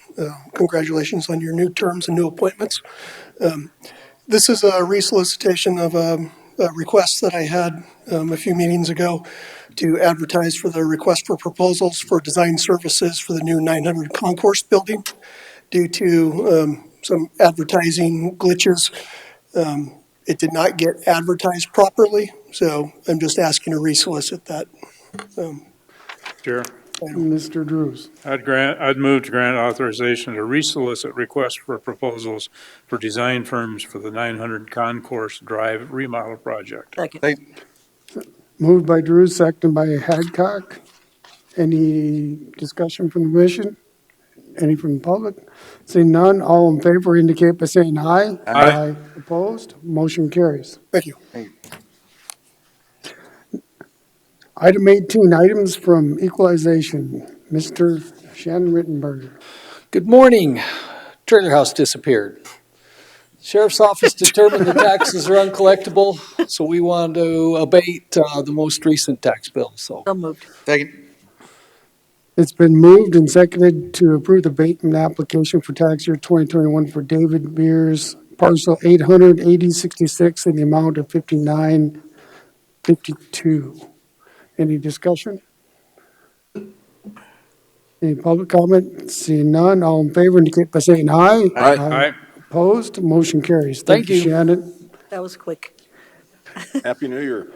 Congratulations on your new terms and new appointments. This is a resolicitation of a request that I had a few meetings ago to advertise for the request for proposals for design services for the new 900 Concourse building. Due to some advertising glitches, it did not get advertised properly, so I'm just asking to resolicit that. Chair. Mr. Drews. I'd move to grant authorization to resolicit requests for proposals for design firms for the 900 Concourse Drive remodel project. Second. Moved by Drews, seconded by Hadcock. Any discussion from the commission? Any from the public? Seeing none, all in favor indicate by saying aye. Aye. Opposed? Motion carries. Thank you. Item 18, items from equalization. Mr. Shannon Rittenberger. Good morning. Trailer house disappeared. Sheriff's office determined the taxes are uncollectible, so we want to abate the most recent tax bill, so. So moved. Second. It's been moved and seconded to approve the abatement application for tax year 2021 for David Beers, parcel 800-8066 in the amount of 5952. Any discussion? Any public comment? Seeing none, all in favor indicate by saying aye. Aye. Opposed, motion carries. Thank you. Shannon. That was quick. Happy New Year.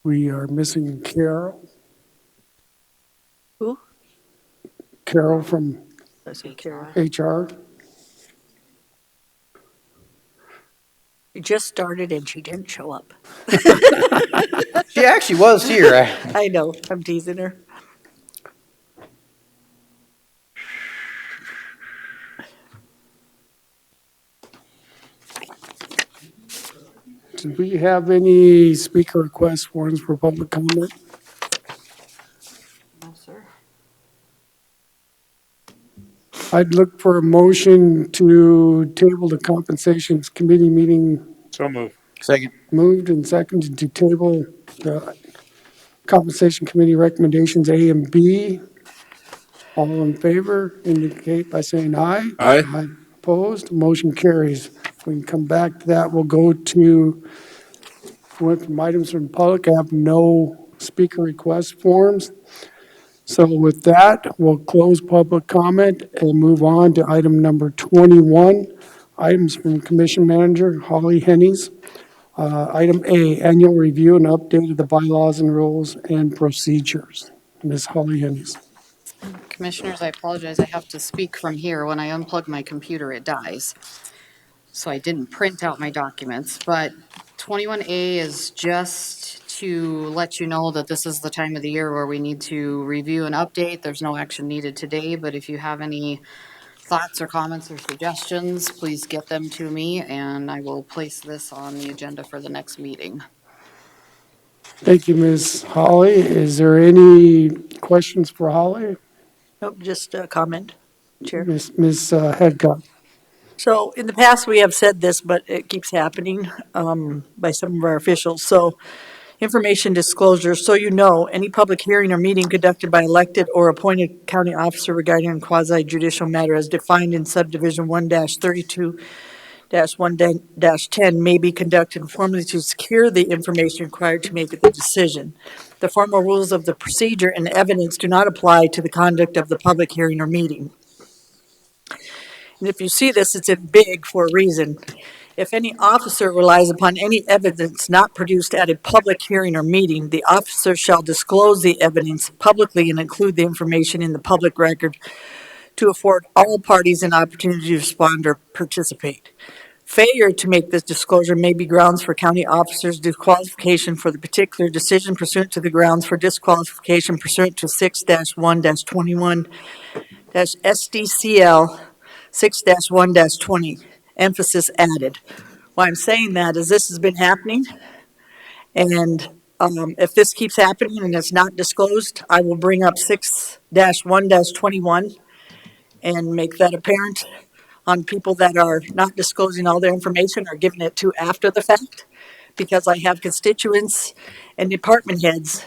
We are missing Carol. Who? Carol from I see Kara. HR. She just started and she didn't show up. She actually was here. I know, I'm teasing her. Do we have any speaker request forms for public comment? No, sir. I'd look for a motion to table the compensations committee meeting. So moved. Second. Moved and seconded to table the compensation committee recommendations A and B. All in favor indicate by saying aye. Aye. Opposed, motion carries. We can come back to that. We'll go to, went from items from public. I have no speaker request forms. So with that, we'll close public comment and move on to item number 21, items from Commission Manager Holly Hennies. Item A, annual review and update of the bylaws and rules and procedures. Ms. Holly Hennies. Commissioners, I apologize. I have to speak from here. When I unplug my computer, it dies. So I didn't print out my documents, but 21A is just to let you know that this is the time of the year where we need to review and update. There's no action needed today, but if you have any thoughts or comments or suggestions, please get them to me and I will place this on the agenda for the next meeting. Thank you, Ms. Holly. Is there any questions for Holly? Nope, just a comment, Chair. Ms. Hadcock? So in the past, we have said this, but it keeps happening by some of our officials. So information disclosure, so you know, any public hearing or meeting conducted by elected or appointed county officer regarding a quasi judicial matter as defined in subdivision 1-32-1-10 may be conducted informally to secure the information required to make the decision. The formal rules of the procedure and evidence do not apply to the conduct of the public hearing or meeting. And if you see this, it's in big for a reason. If any officer relies upon any evidence not produced at a public hearing or meeting, the officer shall disclose the evidence publicly and include the information in the public record to afford all parties an opportunity to respond or participate. Failure to make this disclosure may be grounds for county officers' disqualification for the particular decision pursuant to the grounds for disqualification pursuant to 6-1-21-SDCL 6-1-20, emphasis added. Why I'm saying that is this has been happening, and if this keeps happening and it's not disclosed, I will bring up 6-1-21 and make that apparent on people that are not disclosing all their information or giving it to after the fact, because I have constituents and department heads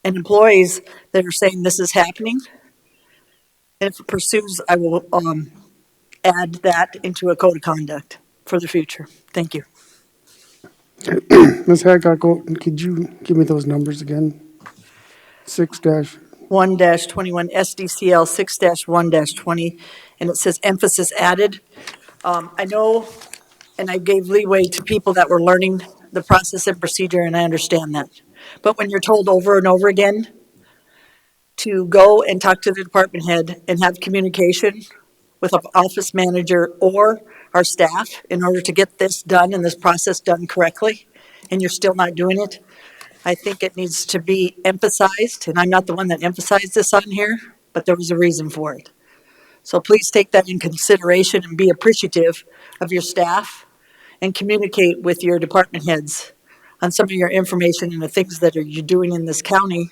and employees that are saying this is happening. And if it pursues, I will add that into a code of conduct for the future. Thank you. Ms. Hadcock, could you give me those numbers again? 6- 1-21 SDCL 6-1-20, and it says emphasis added. I know, and I gave leeway to people that were learning the process and procedure, and I understand that. But when you're told over and over again to go and talk to the department head and have communication with an office manager or our staff in order to get this done and this process done correctly, and you're still not doing it, I think it needs to be emphasized, and I'm not the one that emphasized this on here, but there was a reason for it. So please take that in consideration and be appreciative of your staff and communicate with your department heads on some of your information and the things that you're doing in this county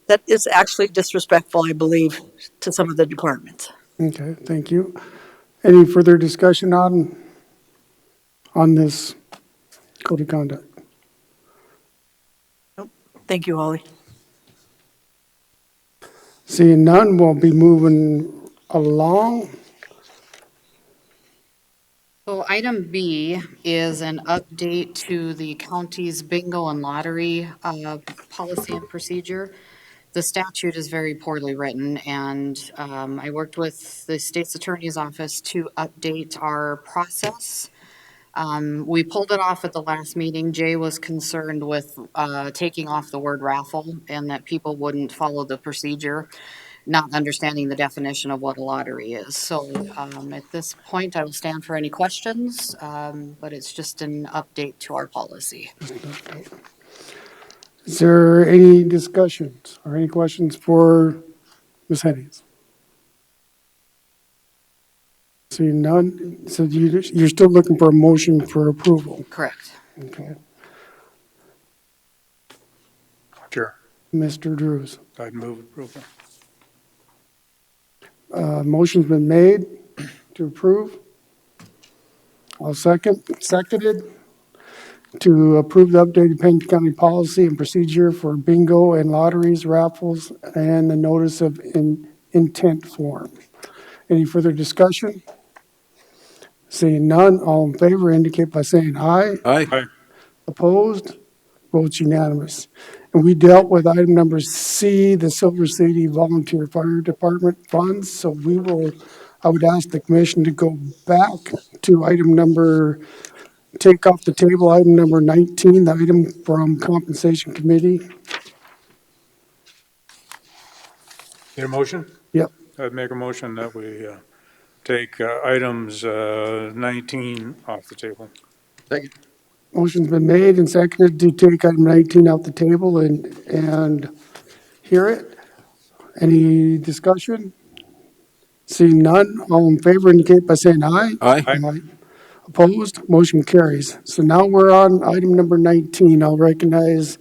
That is actually disrespectful, I believe, to some of the departments. Okay, thank you. Any further discussion on this code of conduct? Thank you, Holly. Seeing none, we'll be moving along. So item B is an update to the county's bingo and lottery policy and procedure. The statute is very poorly written, and I worked with the state's attorney's office to update our process. We pulled it off at the last meeting. Jay was concerned with taking off the word raffle and that people wouldn't follow the procedure, not understanding the definition of what a lottery is. So at this point, I will stand for any questions, but it's just an update to our policy. Is there any discussions or any questions for Ms. Hennings? Seeing none, so you're still looking for a motion for approval? Correct. Okay. Sure. Mr. Drews? I'd move approval. Motion's been made to approve. I'll seconded to approve the updated Pennington County policy and procedure for bingo and lotteries, raffles, and the notice of intent form. Any further discussion? Seeing none, all in favor indicate by saying aye. Aye. Opposed? Votes unanimous. And we dealt with item number C, the Silver City Volunteer Fire Department funds. So I would ask the commission to go back to take off the table item number 19, the item from Compensation Committee. Need a motion? Yep. I'd make a motion that we take items 19 off the table. Second. Motion's been made and seconded to take item 19 off the table and hear it. Any discussion? Seeing none, all in favor indicate by saying aye. Aye. Opposed? Motion carries. So now we're on item number 19. I'll recognize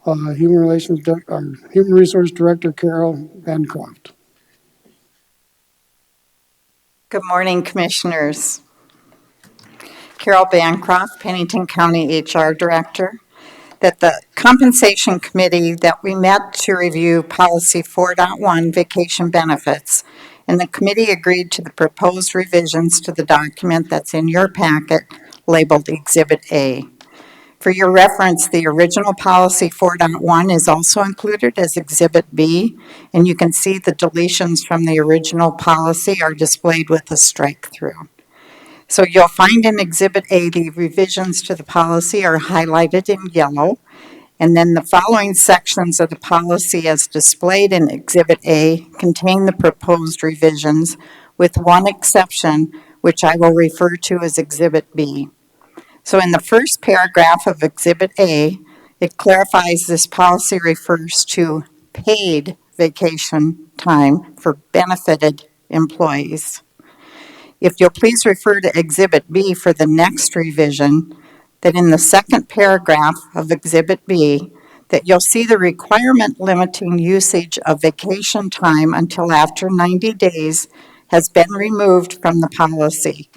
Human Resource Director Carol Bancroft. Good morning, Commissioners. Carol Bancroft, Pennington County HR Director. That the Compensation Committee that we met to review Policy 4.1 Vacation Benefits, and the committee agreed to the proposed revisions to the document that's in your packet labeled Exhibit A. For your reference, the original Policy 4.1 is also included as Exhibit B, and you can see the deletions from the original policy are displayed with a strike through. So you'll find in Exhibit A, the revisions to the policy are highlighted in yellow, and then the following sections of the policy as displayed in Exhibit A contain the proposed revisions, with one exception, which I will refer to as Exhibit B. So in the first paragraph of Exhibit A, it clarifies this policy refers to paid vacation time for benefited employees. If you'll please refer to Exhibit B for the next revision, that in the second paragraph of Exhibit B, that you'll see the requirement limiting usage of vacation time until after 90 days has been removed from the policy.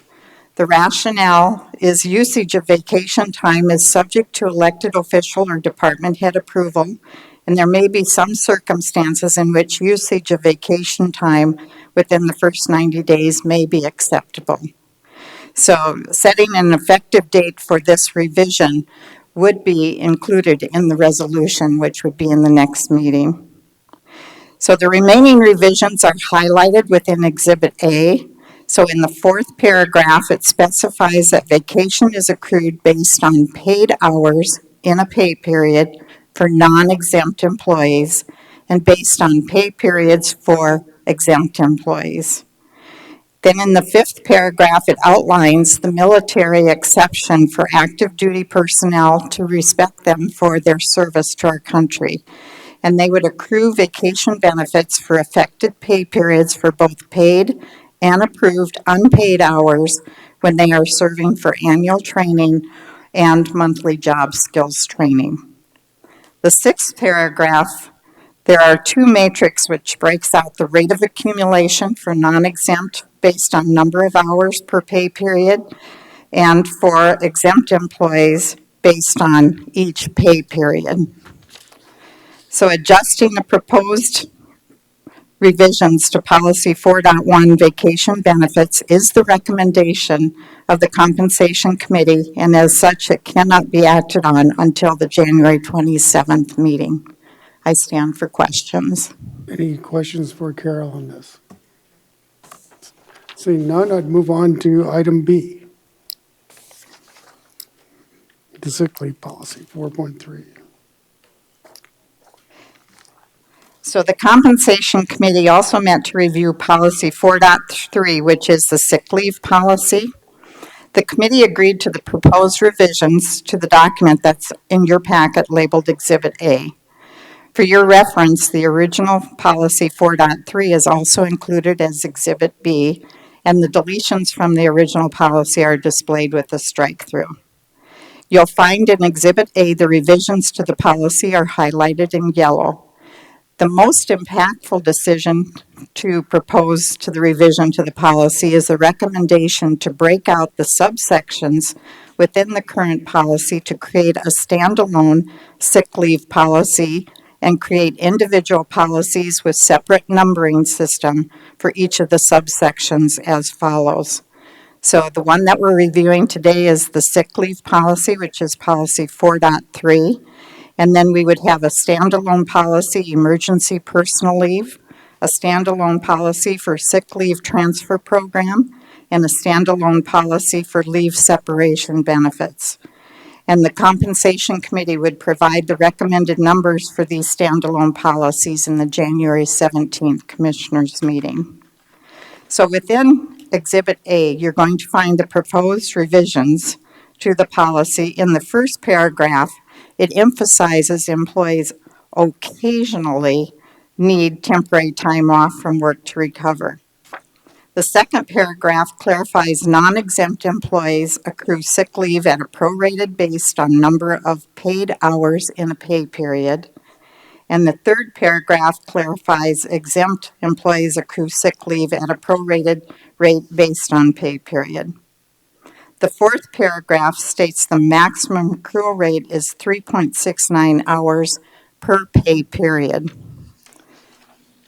The rationale is usage of vacation time is subject to elected official or department head approval, and there may be some circumstances in which usage of vacation time within the first 90 days may be acceptable. So setting an effective date for this revision would be included in the resolution, which would be in the next meeting. So the remaining revisions are highlighted within Exhibit A. So in the fourth paragraph, it specifies that vacation is accrued based on paid hours in a pay period for non-exempt employees and based on pay periods for exempt employees. Then in the fifth paragraph, it outlines the military exception for active duty personnel to respect them for their service to our country. And they would accrue vacation benefits for affected pay periods for both paid and approved unpaid hours when they are serving for annual training and monthly job skills training. The sixth paragraph There are two matrix which breaks out the rate of accumulation for non-exempt based on number of hours per pay period, and for exempt employees based on each pay period. So adjusting the proposed revisions to Policy 4.1 vacation benefits is the recommendation of the Compensation Committee, and as such, it cannot be acted on until the January 27th meeting. I stand for questions. Any questions for Carol on this? Seeing none, I'd move on to item B. The sick leave policy, 4.3. So the Compensation Committee also met to review Policy 4.3, which is the sick leave policy. The committee agreed to the proposed revisions to the document that's in your packet labeled Exhibit A. For your reference, the original Policy 4.3 is also included as Exhibit B, and the deletions from the original policy are displayed with a strike-through. You'll find in Exhibit A the revisions to the policy are highlighted in yellow. The most impactful decision to propose to the revision to the policy is a recommendation to break out the subsections within the current policy to create a standalone sick leave policy and create individual policies with separate numbering system for each of the subsections as follows. So the one that we're reviewing today is the sick leave policy, which is Policy 4.3. And then we would have a standalone policy, emergency personal leave, a standalone policy for sick leave transfer program, and a standalone policy for leave separation benefits. And the Compensation Committee would provide the recommended numbers for these standalone policies in the January 17th Commissioners' meeting. So within Exhibit A, you're going to find the proposed revisions to the policy. In the first paragraph, it emphasizes employees occasionally need temporary time off from work to recover. The second paragraph clarifies non-exempt employees accrue sick leave at a prorated based on number of paid hours in a pay period. And the third paragraph clarifies exempt employees accrue sick leave at a prorated rate based on pay period. The fourth paragraph states the maximum accrual rate is 3.69 hours per pay period.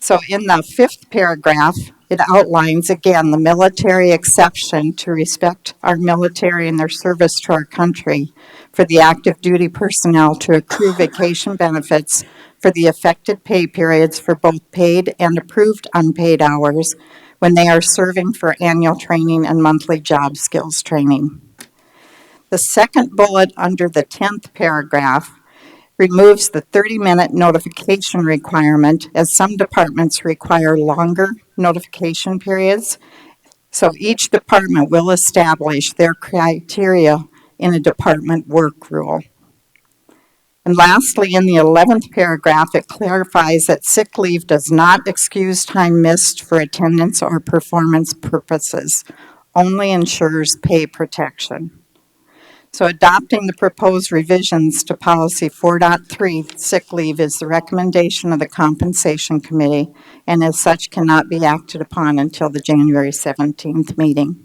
So in the fifth paragraph, it outlines again the military exception to respect our military and their service to our country for the active duty personnel to accrue vacation benefits for the affected pay periods for both paid and approved unpaid hours when they are serving for annual training and monthly job skills training. The second bullet under the 10th paragraph removes the 30-minute notification requirement, as some departments require longer notification periods. So each department will establish their criteria in a department work rule. And lastly, in the 11th paragraph, it clarifies that sick leave does not excuse time missed for attendance or performance purposes, only ensures pay protection. So adopting the proposed revisions to Policy 4.3, sick leave, is the recommendation of the Compensation Committee, and as such cannot be acted upon until the January 17th meeting.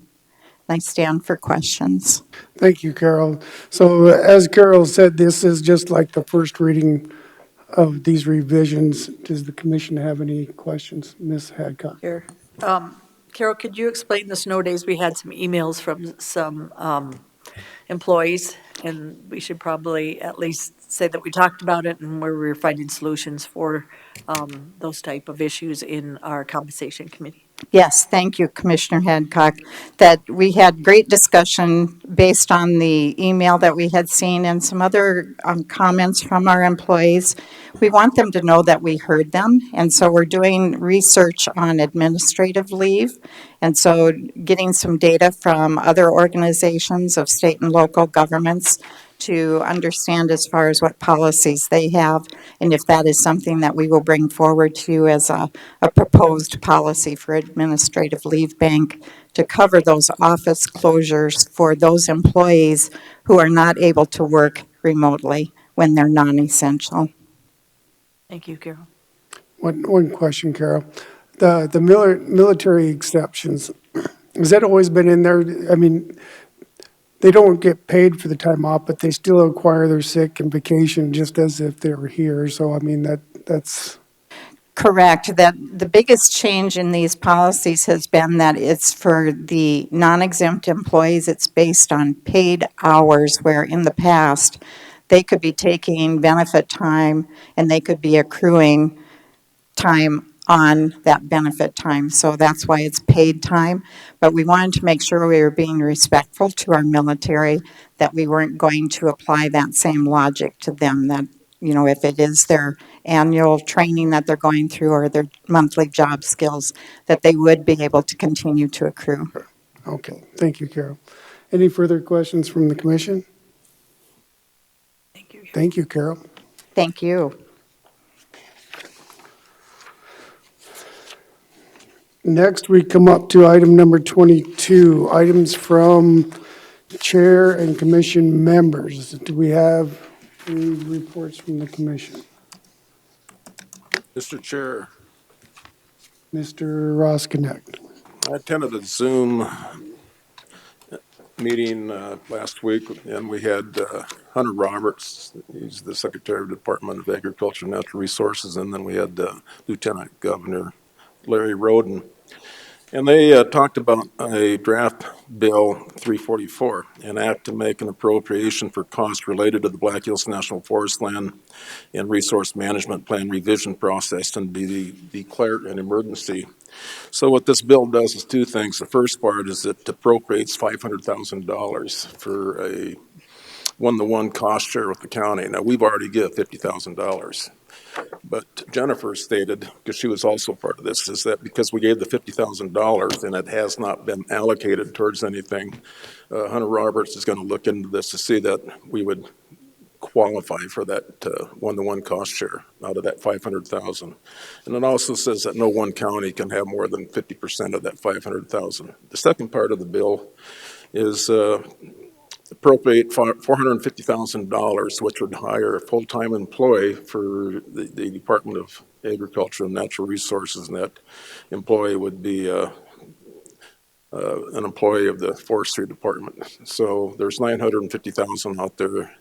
I stand for questions. Thank you, Carol. So as Carol said, this is just like the first reading of these revisions. Does the commission have any questions? Ms. Hadcock? Here. Carol, could you explain the snow days? We had some emails from some employees, and we should probably at least say that we talked about it and where we were finding solutions for those type of issues in our compensation committee. Yes, thank you, Commissioner Hadcock. That we had great discussion based on the email that we had seen and some other comments from our employees. We want them to know that we heard them, and so we're doing research on administrative leave, and so getting some data from other organizations of state and local governments to understand as far as what policies they have, and if that is something that we will bring forward to you as a proposed policy for administrative leave bank to cover those office closures for those employees who are not able to work remotely when they're non-essential. Thank you, Carol. One question, Carol. The military exceptions, has that always been in there? I mean, they don't get paid for the time off, but they still acquire their sick and vacation just as if they were here. So, I mean, that's, Correct. That the biggest change in these policies has been that it's for the non-exempt employees, it's based on paid hours, where in the past, they could be taking benefit time and they could be accruing time on that benefit time. So that's why it's paid time. But we wanted to make sure we were being respectful to our military, that we weren't going to apply that same logic to them, that, you know, if it is their annual training that they're going through or their monthly job skills, that they would be able to continue to accrue. okay. Thank you, Carol. Any further questions from the commission? Thank you, Carol. Thank you. Next, we come up to item number 22, items from chair and commission members. Do we have any reports from the commission? Mr. Chair, Mr. Roskinick. I attended a Zoom meeting last week, and we had Hunter Roberts, he's the Secretary of the Department of Agriculture and Natural Resources, and then we had Lieutenant Governor Larry Roden. And they talked about a draft bill 344, an act to make an appropriation for costs related to the Black Hills National Forest Land and Resource Management Plan revision process and be declared an emergency. So what this bill does is two things. The first part is it appropriates $500,000 for a one-to-one cost share with the county. Now, we've already given $50,000. But Jennifer stated, because she was also part of this, is that because we gave the $50,000 and it has not been allocated towards anything, Hunter Roberts is going to look into this to see that we would qualify for that one-to-one cost share out of that $500,000. And it also says that no one county can have more than 50% of that $500,000. The second part of the bill is appropriate $450,000, which would hire a full-time employee for the Department of Agriculture and Natural Resources, and that employee would be an employee of the Forestry Department. So there's $950,000 out there.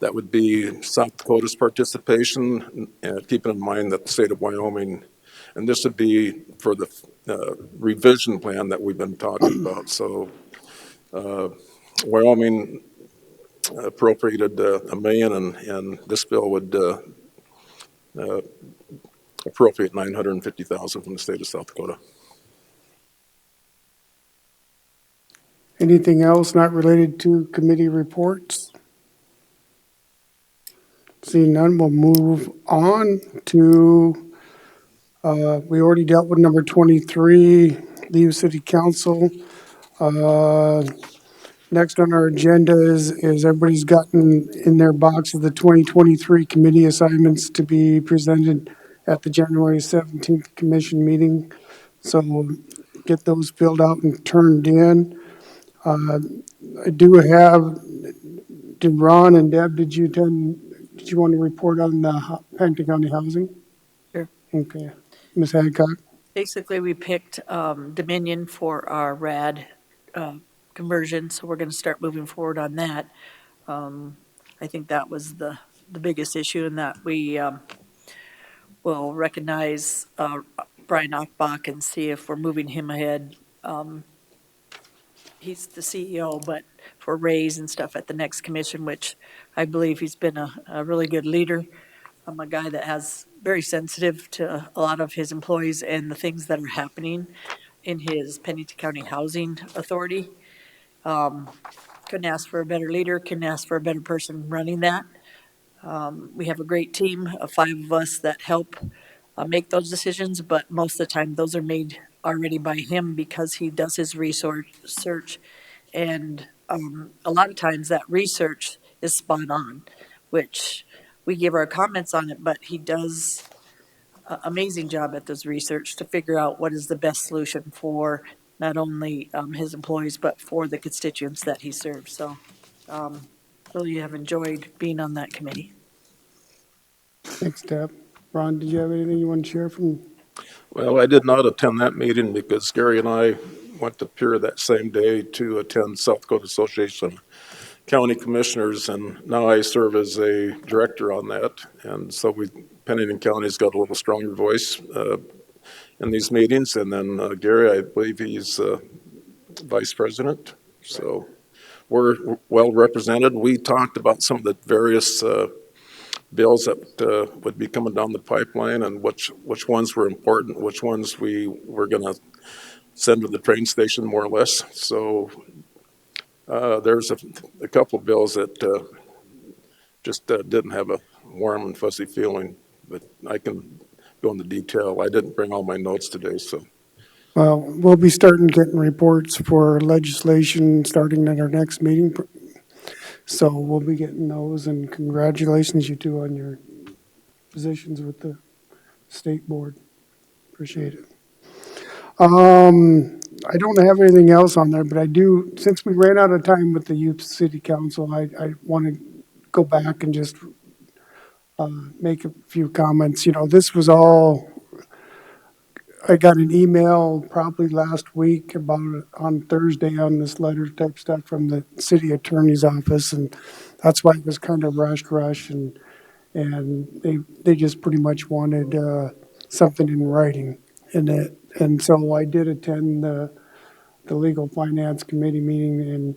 That would be South Dakota's participation, keeping in mind that the state of Wyoming, and this would be for the revision plan that we've been talking about. So Wyoming appropriated $1 million, and this bill would appropriate $950,000 from the state of South Dakota. Anything else not related to committee reports? Seeing none, we'll move on to, we already dealt with number 23, Leave City Council. Next on our agenda is everybody's gotten in their box of the 2023 committee assignments to be presented at the January 17th commission meeting. So we'll get those filled out and turned in. I do have, did Ron and Deb, did you want to report on the Pennington County housing? Sure. Okay. Ms. Hadcock? Basically, we picked Dominion for our RAD conversion, so we're going to start moving forward on that. I think that was the biggest issue, in that we will recognize Brian Ochbach and see if we're moving him ahead. He's the CEO, but for raise and stuff at the next commission, which I believe he's been a really good leader. I'm a guy that has very sensitive to a lot of his employees and the things that are happening in his Pennington County Housing Authority. Couldn't ask for a better leader, couldn't ask for a better person running that. We have a great team of 5 of us that help make those decisions, but most of the time those are made already by him because he does his research. And a lot of times that research is spot on, which we give our comments on it, but he does an amazing job at this research to figure out what is the best solution for not only his employees, but for the constituents that he serves. So really have enjoyed being on that committee. Thanks, Deb. Ron, did you have anything you want to share from? Well, I did not attend that meeting because Gary and I went to Pier that same day to attend South Dakota Association of County Commissioners, and now I serve as a director on that. And so Pennington County's got a little stronger voice in these meetings. And then Gary, I believe he's vice president. So we're well represented. We talked about some of the various bills that would be coming down the pipeline and which ones were important, which ones we were going to send to the train station more or less. So there's a couple of bills that just didn't have a warm and fuzzy feeling, but I can go into detail. I didn't bring all my notes today, so. Well, we'll be starting getting reports for legislation starting at our next meeting. So we'll be getting those, and congratulations you two on your positions with the state board. Appreciate it. I don't have anything else on there, but I do, since we ran out of time with the youth city council, I want to go back and just make a few comments. You know, this was all, I got an email probably last week about on Thursday on this letter type stuff from the city attorney's office, and that's why it was kind of rush, and they just pretty much wanted something in writing, and so I did attend the legal finance committee meeting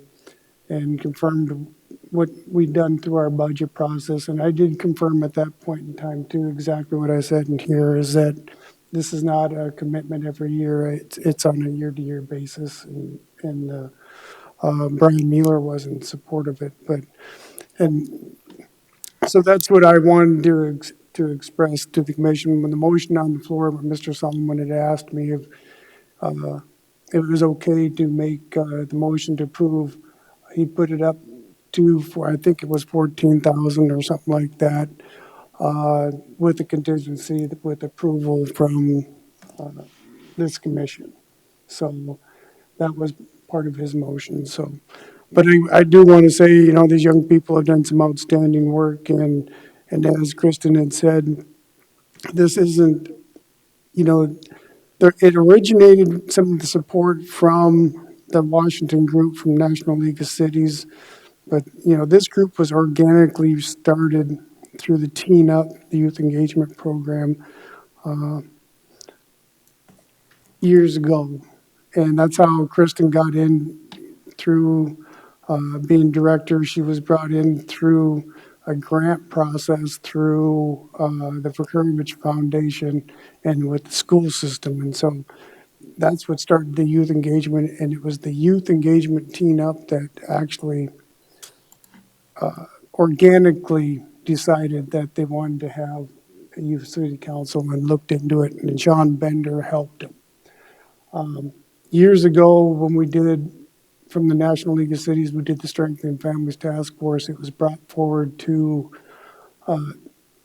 and confirmed what we'd done through our budget process, and I did confirm at that point in time too exactly what I said in here is that this is not a commitment every year. It's on a year-to-year basis, and Brian Mueller was in support of it, and so that's what I wanted to express to the commission. When the motion on the floor, Mr. Solomon had asked me if it was okay to make the motion to approve. He put it up for I think it was 14,000 or something like that, with the contingency with approval from this commission. So that was part of his motion. So, but I do want to say, you know, these young people have done some outstanding work, and as Kristen had said, this isn't, you know, it originated some of the support from the Washington group from National League of Cities, but you know, this group was organically started through the Teen Up, the youth engagement program, years ago, and that's how Kristen got in through being director. She was brought in through a grant process through the Fukurovich Foundation and with the school system. And so that's what started the youth engagement. And it was the youth engagement Teen Up that actually organically decided that they wanted to have a youth city council and looked into it. And John Bender helped them. Years ago, when we did, from the National League of Cities, we did the Strengthening Families Task Force. It was brought forward to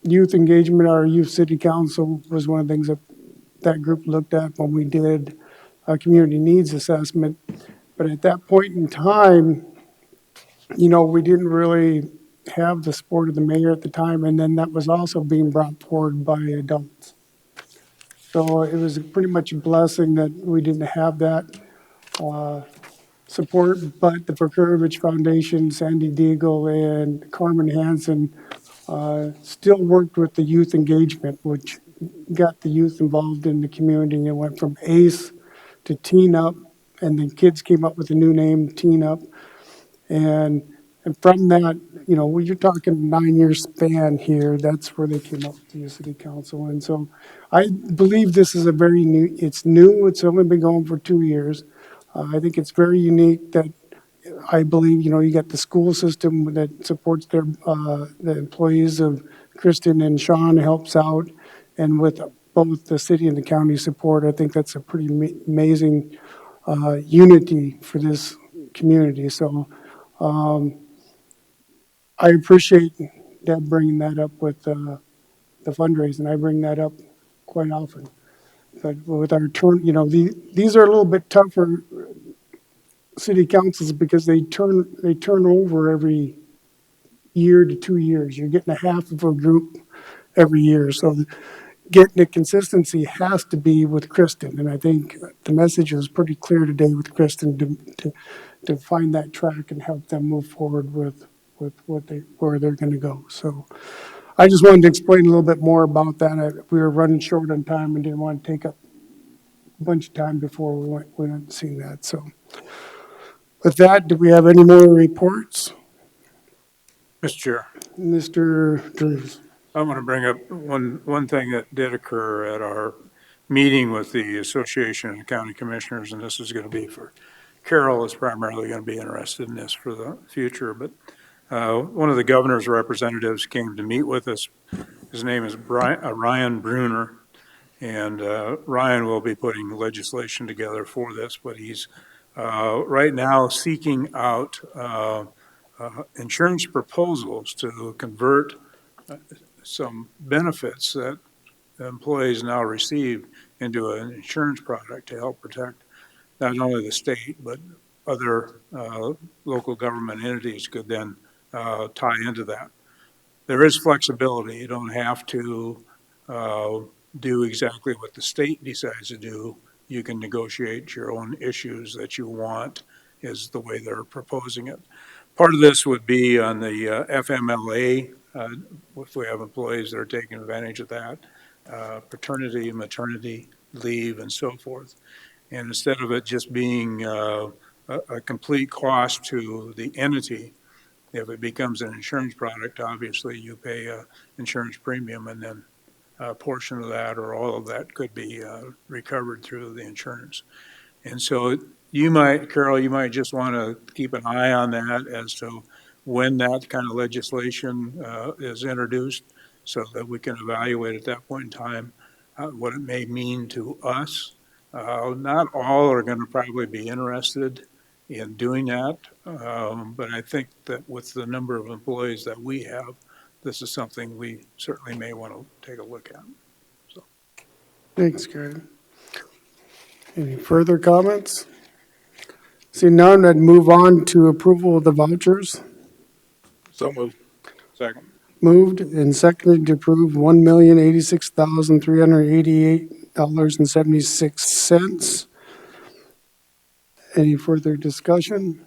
youth engagement. Our youth city council was one of the things that that group looked at when we did a community needs assessment. But at that point in time, you know, we didn't really have the support of the mayor at the time, and then that was also being brought forward by adults. So it was pretty much a blessing that we didn't have that support, but the Fukurovich Foundation, Sandy Deagle, and Carmen Hansen still worked with the youth engagement, which got the youth involved in the community. It went from ACE to Teen Up, and the kids came up with a new name, Teen Up. And from that, you know, you're talking 9-year span here. That's where they came up with the city council. And so I believe this is a very new, it's new. It's only been going for 2 years. I think it's very unique that I believe, you know, you got the school system that supports their, the employees of Kristen and Sean helps out. And with both the city and the county support, I think that's a pretty amazing unity for this community. So, I appreciate Deb bringing that up with the fundraising. I bring that up quite often. But with our turn, you know, these are a little bit tougher city councils because they turn over every year to 2 years. You're getting a half of a group every year. So getting the consistency has to be with Kristen, and I think the message was pretty clear today with Kristen to find that track and help them move forward with where they're going to go. So I just wanted to explain a little bit more about that. We were running short on time and didn't want to take up a bunch of time before we went and seen that. So with that, do we have any more reports? Mr. Chair, Mr. Drews. I want to bring up one thing that did occur at our meeting with the Association of County Commissioners, and this is going to be for Carol is primarily going to be interested in this for the future, but one of the governor's representatives came to meet with us. His name is Ryan Bruner, and Ryan will be putting legislation together for this, but he's right now seeking out insurance proposals to convert some benefits that employees now receive into an insurance product to help protect not only the state, but other local government entities could then tie into that. There is flexibility. You don't have to do exactly what the state decides to do. You can negotiate your own issues that you want, is the way they're proposing it. Part of this would be on the FMLA, if we have employees that are taking advantage of that, paternity, maternity leave, and so forth. And instead of it just being a complete cost to the entity, if it becomes an insurance product, obviously you pay an insurance premium, and then a portion of that or all of that could be recovered through the insurance. And so you might, Carol, you might just want to keep an eye on that as to when that kind of legislation is introduced, so that we can evaluate at that point in time what it may mean to us. Not all are going to probably be interested in doing that, but I think that with the number of employees that we have, this is something we certainly may want to take a look at. So. Thanks, Gary. Any further comments? See none, I'd move on to approval of the vouchers. So moved. Second. Moved and seconded to approve $1,086,388.76. Any further discussion?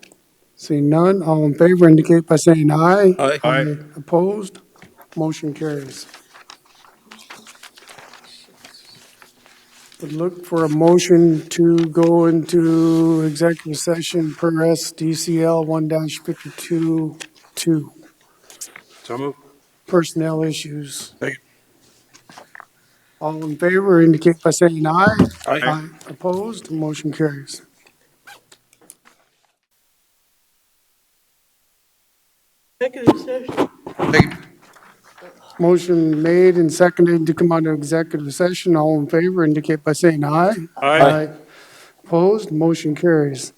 Seeing none, all in favor indicate by saying aye. Aye. Aye. Opposed? Motion carries. Would look for a motion to go into executive session per SDCL 1-52-2. So moved. Personnel issues. Second. All in favor indicate by saying aye. Aye. Opposed? Motion carries. Executive session. Motion made and seconded to come out of executive session. All in favor indicate by saying aye. Aye. Opposed? Motion carries.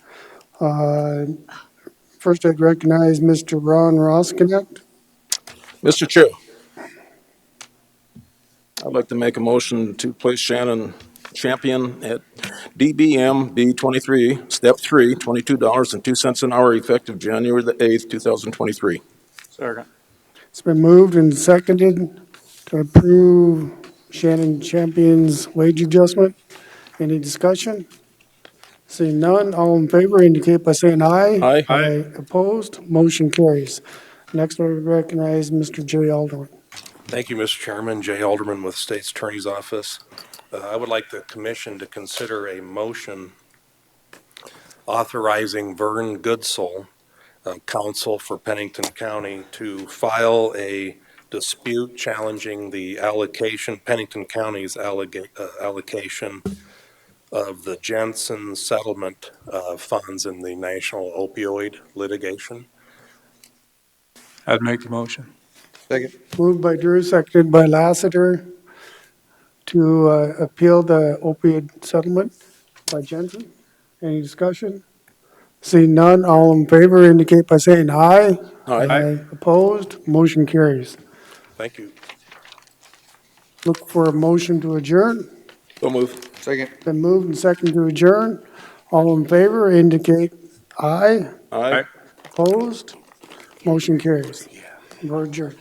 First, I'd recognize Mr. Ron Roskinick. Mr. Chair, I'd like to make a motion to place Shannon Champion at DBM B23, Step 3, $22.02 an hour, effective January the 8th, 2023. Second. It's been moved and seconded to approve Shannon Champion's wage adjustment. Any discussion? Seeing none, all in favor indicate by saying aye. Aye. Aye. Opposed? Motion carries. Next, I recognize Mr. Jay Alderman. Thank you, Mr. Chairman. Jay Alderman with State's Attorney's Office. I would like the commission to consider a motion authorizing Vern Goodsell, counsel for Pennington County, to file a dispute challenging the allocation, Pennington County's allocation of the Jensen settlement funds in the national opioid litigation. I'd make the motion. Second. Moved by Drew, seconded by Lassiter to appeal the opioid settlement by Jensen. Any discussion? Seeing none, all in favor indicate by saying aye. Aye. Opposed? Motion carries. Thank you. Look for a motion to adjourn. So moved. Second. Been moved and seconded to adjourn. All in favor indicate aye. Aye. Opposed? Motion carries. We're adjourned.